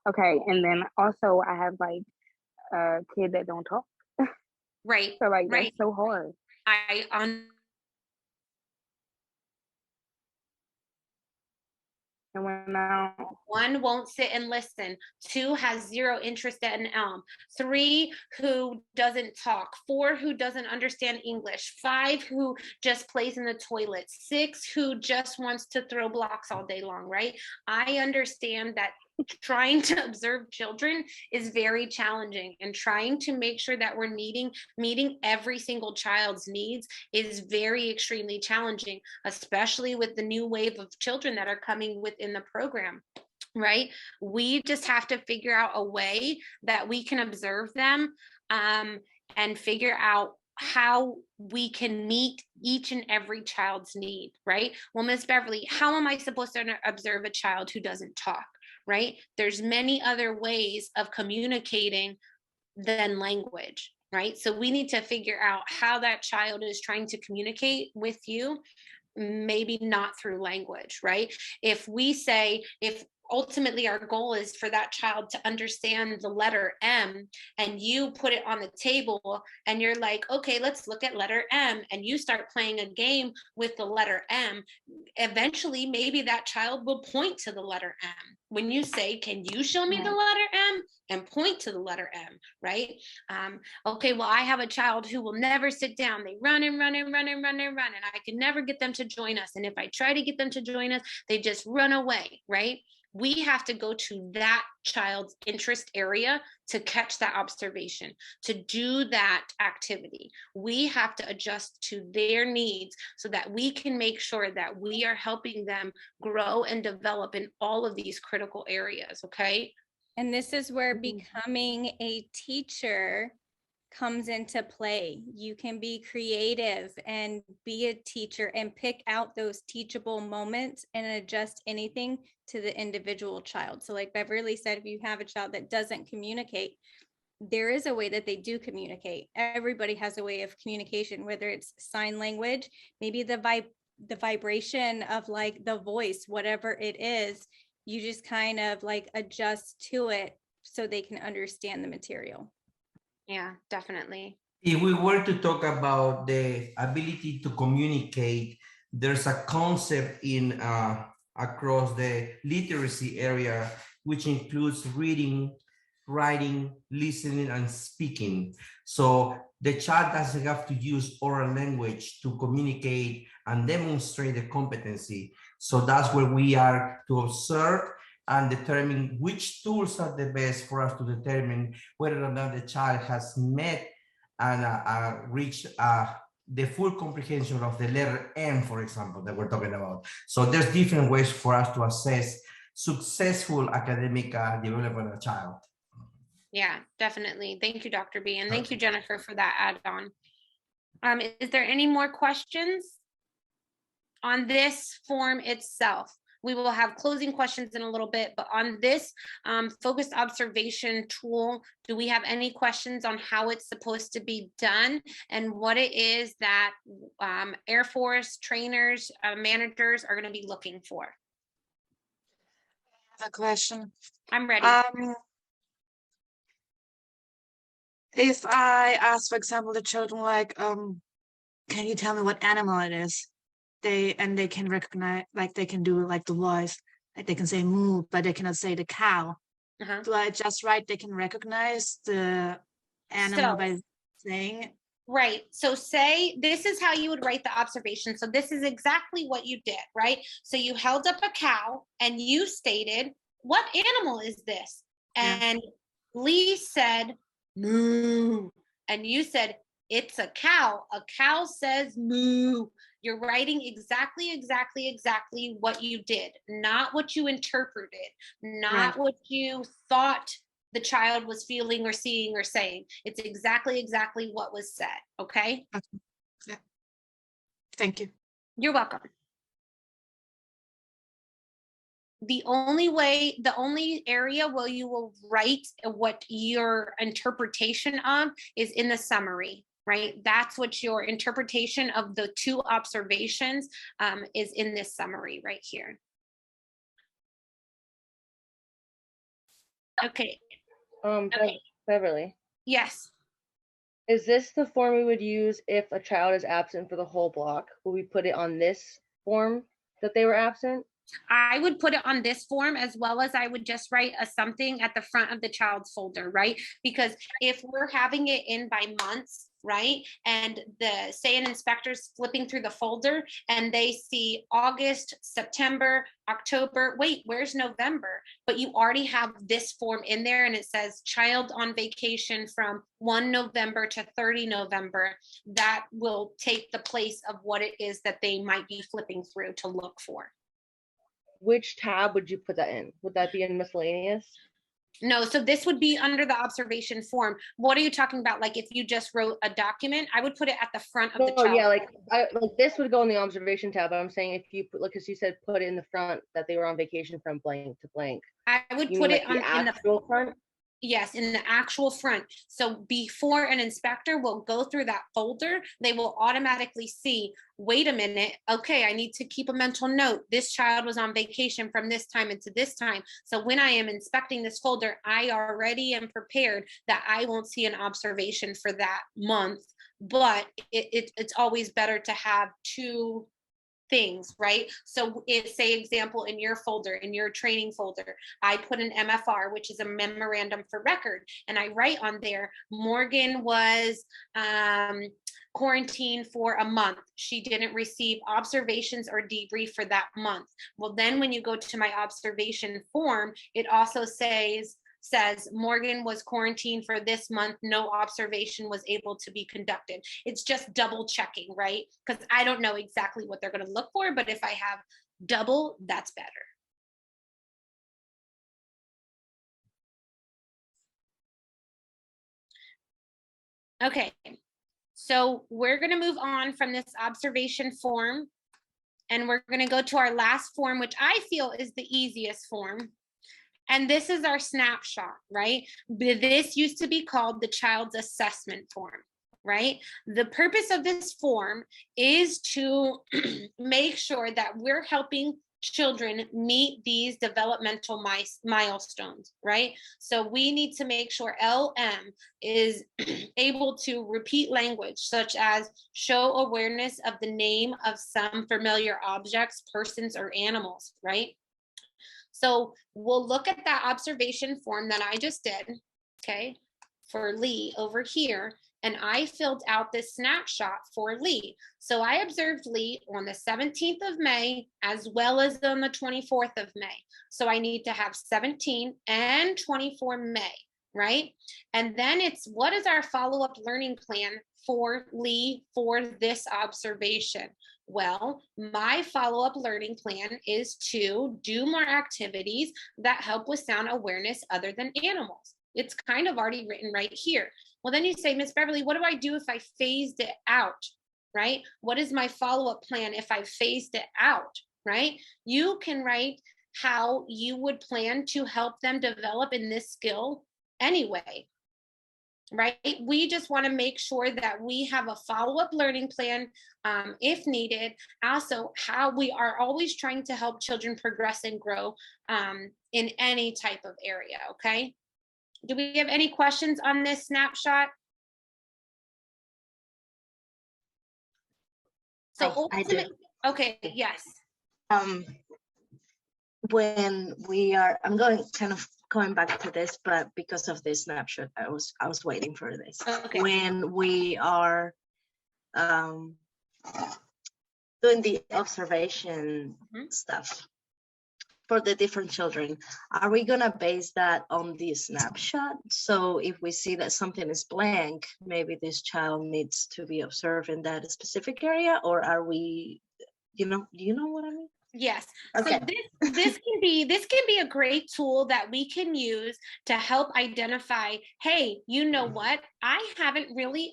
Okay, and then also I have like a kid that don't talk. Right. So like that's so hard. And when 1 won't sit and listen, 2 has 0 interest in ELM, 3 who doesn't talk, 4 who doesn't understand English, 5 who just plays in the toilet, 6 who just wants to throw blocks all day long, right? I understand that trying to observe children is very challenging, and trying to make sure that we're meeting every single child's needs is very extremely challenging, especially with the new wave of children that are coming within the program, right? We just have to figure out a way that we can observe them and figure out how we can meet each and every child's need, right? Well, Miss Beverly, how am I supposed to observe a child who doesn't talk? Right? There's many other ways of communicating than language, right? So we need to figure out how that child is trying to communicate with you, maybe not through language, right? If ultimately our goal is for that child to understand the letter M, and you put it on the table and you're like, okay, let's look at letter M, and you start playing a game with the letter M, eventually maybe that child will point to the letter M. When you say, can you show me the letter M, and point to the letter M, right? Okay, well, I have a child who will never sit down. They run and run and run and run and run, and I can never get them to join us. And if I try to get them to join us, they just run away, right? We have to go to that child's interest area to catch that observation, to do that activity. We have to adjust to their needs so that we can make sure that we are helping them grow and develop in all of these critical areas, okay? And this is where becoming a teacher comes into play. You can be creative and be a teacher and pick out those teachable moments and adjust anything to the individual child. So like Beverly said, if you have a child that doesn't communicate, there is a way that they do communicate. Everybody has a way of communication, whether it's sign language, maybe the the vibration of like the voice, whatever it is, you just kind of like adjust to it so they can understand the material. Yeah, definitely. If we were to talk about the ability to communicate, there's a concept in across the literacy area, which includes reading, writing, listening, and speaking. So the child doesn't have to use oral language to communicate and demonstrate the competency. So that's where we are to observe and determine which tools are the best for us to determine whether or not the child has met and reached the full comprehension of the letter M, for example, that we're talking about. So there's different ways for us to assess successful academic development of a child. Yeah, definitely. Thank you, Dr. B. And thank you, Jennifer, for that add-on. Is there any more questions on this form itself? We will have closing questions in a little bit, but on this focused observation tool, do we have any questions on how it's supposed to be done and what it is that Air Force trainers, managers are going to be looking for? I have a question. I'm ready. If I ask, for example, the children like, can you tell me what animal it is? They can recognize, like they can do like the voice, like they can say moo, but they cannot say the cow. Do I just write they can recognize the animal by saying it? Right. So say this is how you would write the observation. So this is exactly what you did, right? So you held up a cow and you stated, what animal is this? And Lee said, moo. And you said, it's a cow. A cow says moo. You're writing exactly what you did, not what you interpreted, not what you thought the child was feeling or seeing or saying. It's exactly what was said. Okay? Yeah. Thank you. You're welcome. The only area where you will write what your interpretation of is in the summary, right? That's what your interpretation of the two observations is in this summary right here. Okay. Beverly. Yes. Is this the form we would use if a child is absent for the whole block? Will we put it on this form that they were absent? I would put it on this form, as well as I would just write something at the front of the child's folder, right? Because if we're having it in by months, right? And say an inspector's flipping through the folder and they see August, September, October, wait, where's November? But you already have this form in there and it says child on vacation from 1 November to 30 November. That will take the place of what it is that they might be flipping through to look for. Which tab would you put that in? Would that be in miscellaneous? No, so this would be under the observation form. What are you talking about? Like if you just wrote a document, I would put it at the front of the child. Yeah, like this would go in the observation tab. But I'm saying if you put, like, as you said, put it in the front that they were on vacation from blank to blank. I would put it on in the actual front. Yes, in the actual front. So before an inspector will go through that folder, they will automatically see, wait a minute, okay, I need to keep a mental note. This child was on vacation from this time into this time. So when I am inspecting this folder, I already am prepared that I won't see an observation for that month, but it's always better to have two things, right? So if, say, example, in your folder, in your training folder, I put an MFR, which is a memorandum for record, and I write on there, Morgan was quarantined for a month. She didn't receive observations or debrief for that month. Well, then when you go to my observation form, it also says Morgan was quarantined for this month, no observation was able to be conducted. It's just double checking, right? Because I don't know exactly what they're going to look for, but if I have double, that's better. Okay, so we're going to move on from this observation form, and we're going to go to our last form, which I feel is the easiest form. And this is our snapshot, right? This used to be called the child's assessment form, right? The purpose of this form is to make sure that we're helping children meet these developmental milestones, right? So we need to make sure LM is able to repeat language, such as show awareness of the name of some familiar objects, persons, or animals, right? So we'll look at that observation form that I just did, okay, for Lee over here. And I filled out this snapshot for Lee. So I observed Lee on the 17th of May, as well as on the 24th of May. So I need to have 17 and 24 May, right? And then it's, what is our follow-up learning plan for Lee for this observation? Well, my follow-up learning plan is to do more activities that help with sound awareness other than animals. It's kind of already written right here. Well, then you say, Miss Beverly, what do I do if I phased it out, right? What is my follow-up plan if I phased it out, right? You can write how you would plan to help them develop in this skill anyway, right? We just want to make sure that we have a follow-up learning plan if needed. Also, how we are always trying to help children progress and grow in any type of area, okay? Do we have any questions on this snapshot? So I do. Okay, yes. When we are, I'm going back to this, but because of this snapshot, I was waiting for this. Okay. When we are doing the observation stuff for the different children, are we gonna base that on the snapshot? So if we see that something is blank, maybe this child needs to be observed in that specific area, or are we, do you know what I mean? Yes. Okay. So this can be a great tool that we can use to help identify, hey, you know what? I haven't really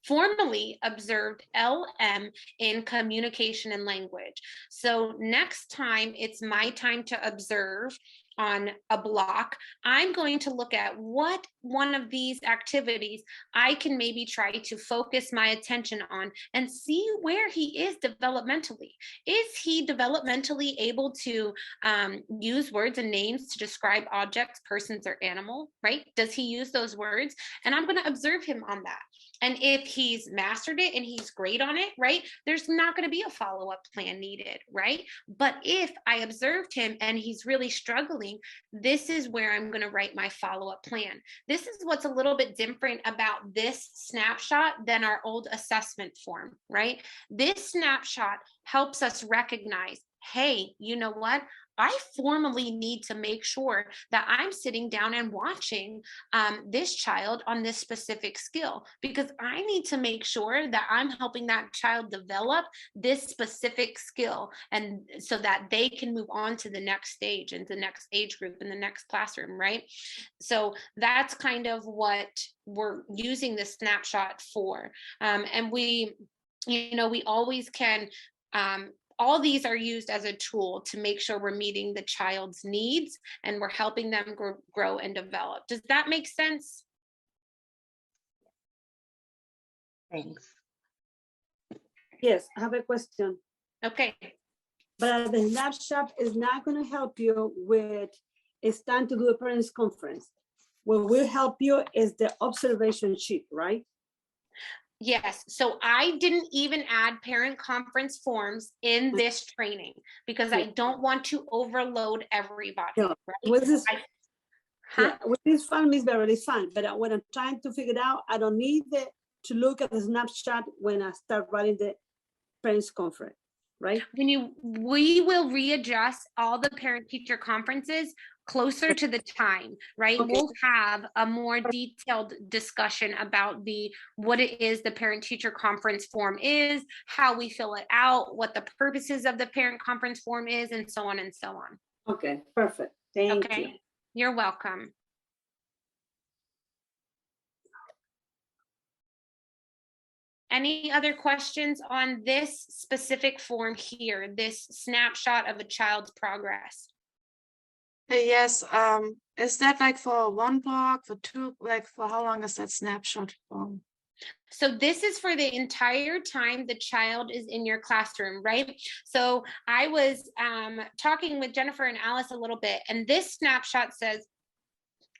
formally observed LM in communication and language. So next time it's my time to observe on a block, I'm going to look at what one of these activities I can maybe try to focus my attention on and see where he is developmentally. Is he developmentally able to use words and names to describe objects, persons, or animal, right? Does he use those words? And I'm going to observe him on that. And if he's mastered it and he's great on it, right, there's not going to be a follow-up plan needed, right? But if I observed him and he's really struggling, this is where I'm going to write my follow-up plan. This is what's a little bit different about this snapshot than our old assessment form, right? This snapshot helps us recognize, hey, you know what? I formally need to make sure that I'm sitting down and watching this child on this specific skill, because I need to make sure that I'm helping that child develop this specific skill, and so that they can move on to the next stage and the next age group in the next classroom, right? So that's kind of what we're using this snapshot for. And we always can, all these are used as a tool to make sure we're meeting the child's needs and we're helping them grow and develop. Does that make sense? Thanks. Yes, I have a question. Okay. But the snapshot is not going to help you with, it's time to do a parents conference. What will help you is the observation sheet, right? Yes, so I didn't even add parent conference forms in this training because I don't want to overload everybody. No, right? with this, with this fun, Miss Beverly, it's fun. But when I'm trying to figure it out, I don't need to look at the snapshot when I start writing the parents conference, right? We will readjust all the parent-teacher conferences closer to the time, right? Okay. We'll have a more detailed discussion about what it is the parent-teacher conference form is, how we fill it out, what the purposes of the parent conference form is, and so on and so on. Okay, perfect. Thank you. You're welcome. Any other questions on this specific form here, this snapshot of a child's progress? Yes, is that like for one block, for two, like for how long is that snapshot for? So this is for the entire time the child is in your classroom, right? So I was talking with Jennifer and Alice a little bit, and this snapshot says,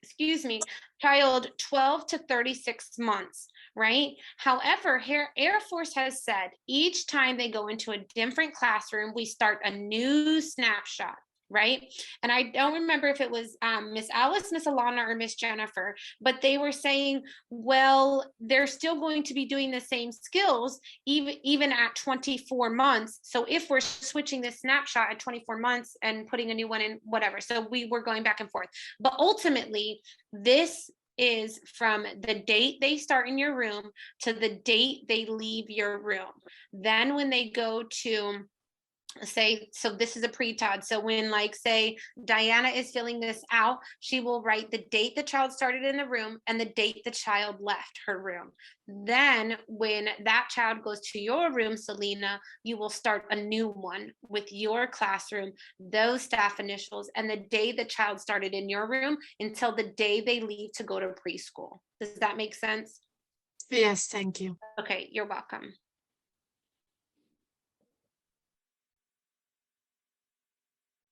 excuse me, child 12 to 36 months, right? However, Air Force has said each time they go into a different classroom, we start a new snapshot, right? And I don't remember if it was Miss Alice, Miss Alana, or Miss Jennifer, but they were saying, well, they're still going to be doing the same skills even at 24 months. So if we're switching this snapshot at 24 months and putting a new one in, whatever. So we were going back and forth. But ultimately, this is from the date they start in your room to the date they leave your room. Then when they go to say, so this is a pre-Todd. So when, like, say Diana is filling this out, she will write the date the child started in the room and the date the child left her room. Then when that child goes to your room, Selena, you will start a new one with your classroom, those staff initials, and the day the child started in your room until the day they leave to go to preschool. Does that make sense? Yes, thank you. Okay, you're welcome.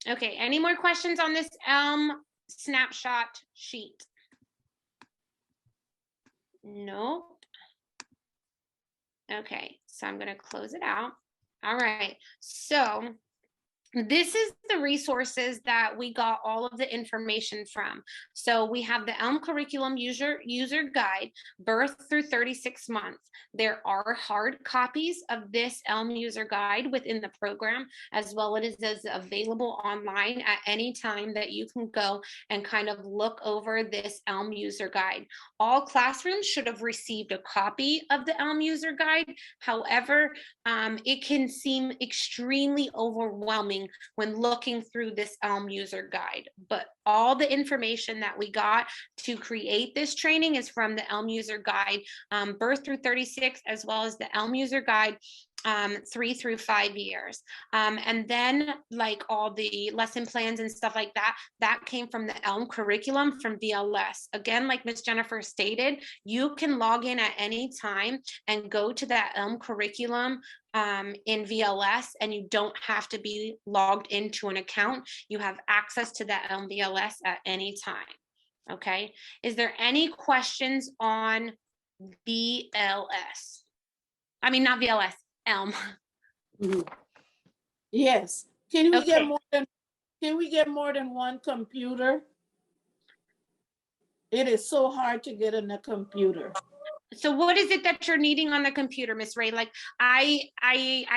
Okay, any more questions on this ELM snapshot sheet? Nope. Okay, so I'm going to close it out. All right, so this is the resources that we got all of the information from. So we have the ELM Curriculum User Guide, birth through 36 months. There are hard copies of this ELM User Guide within the program, as well as it is available online at any time that you can go and kind of look over this ELM User Guide. All classrooms should have received a copy of the ELM User Guide. However, it can seem extremely overwhelming when looking through this ELM User Guide, but all the information that we got to create this training is from the ELM User Guide, birth through 36, as well as the ELM User Guide 3 through 5 years. And then, like, all the lesson plans and stuff like that, that came from the ELM curriculum from VLS. Again, like Miss Jennifer stated, you can log in at any time and go to that ELM curriculum in VLS, and you don't have to be logged into an account. You have access to that ELM VLS at any time. Okay, is there any questions on VLS? I mean, not VLS, ELM. Yes. Can we Okay. get more than one computer? It is so hard to get on a computer. So what is it that you're needing on the computer, Miss Ray? Like, I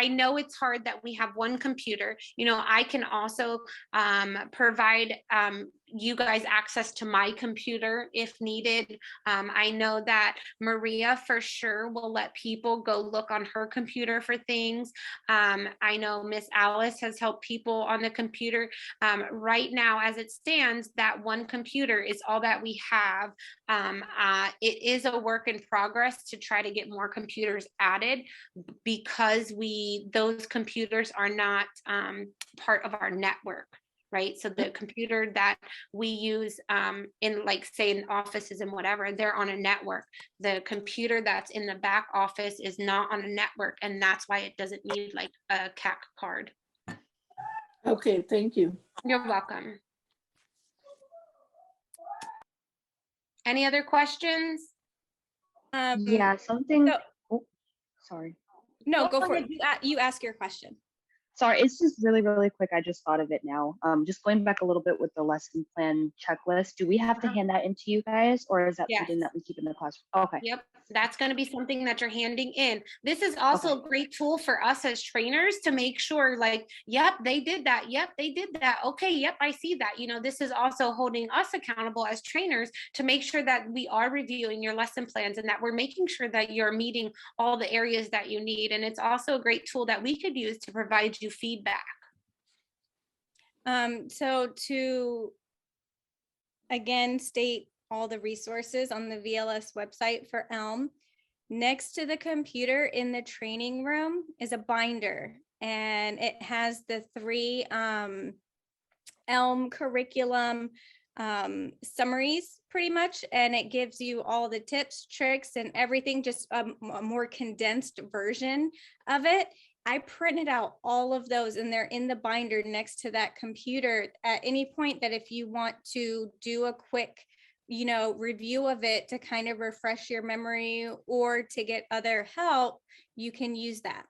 know it's hard that we have one computer. You know, I can also provide you guys access to my computer if needed. I know that Maria for sure will let people go look on her computer for things. I know Miss Alice has helped people on the computer. Right now, as it stands, that one computer is all that we have. It is a work in progress to try to get more computers added, because those computers are not part of our network. Right. So the computer that we use in, like, say, in offices and whatever, they're on a network. The computer that's in the back office is not on a network. And that's why it doesn't need, like, a CAC card. Okay, thank you. You're welcome. Any other questions? Yeah, something. Oh, sorry. No, go for it. You ask your question. Sorry, it's just really, really quick. I just thought of it now. Just going back a little bit with the lesson plan checklist, do we have to hand that into you guys, or is that something that we keep in the classroom? Okay. Yep, that's going to be something that you're handing in. This is also a great tool for us as trainers to make sure, like, yep, they did that. Yep, they did that. Okay, yep, I see that. You know, this is also holding us accountable as trainers to make sure that we are reviewing your lesson plans and that we're making sure that you're meeting all the areas that you need. And it's also a great tool that we could use to provide you feedback. So to again state all the resources on the VLS website for ELM, next to the computer in the training room is a binder, and it has the 3 ELM curriculum summaries pretty much, and it gives you all the tips, tricks, and everything, just a more condensed version of it. I printed out all of those and they're in the binder next to that computer at any point that if you want to do a quick, you know, review of it to kind of refresh your memory or to get other help, you can use that.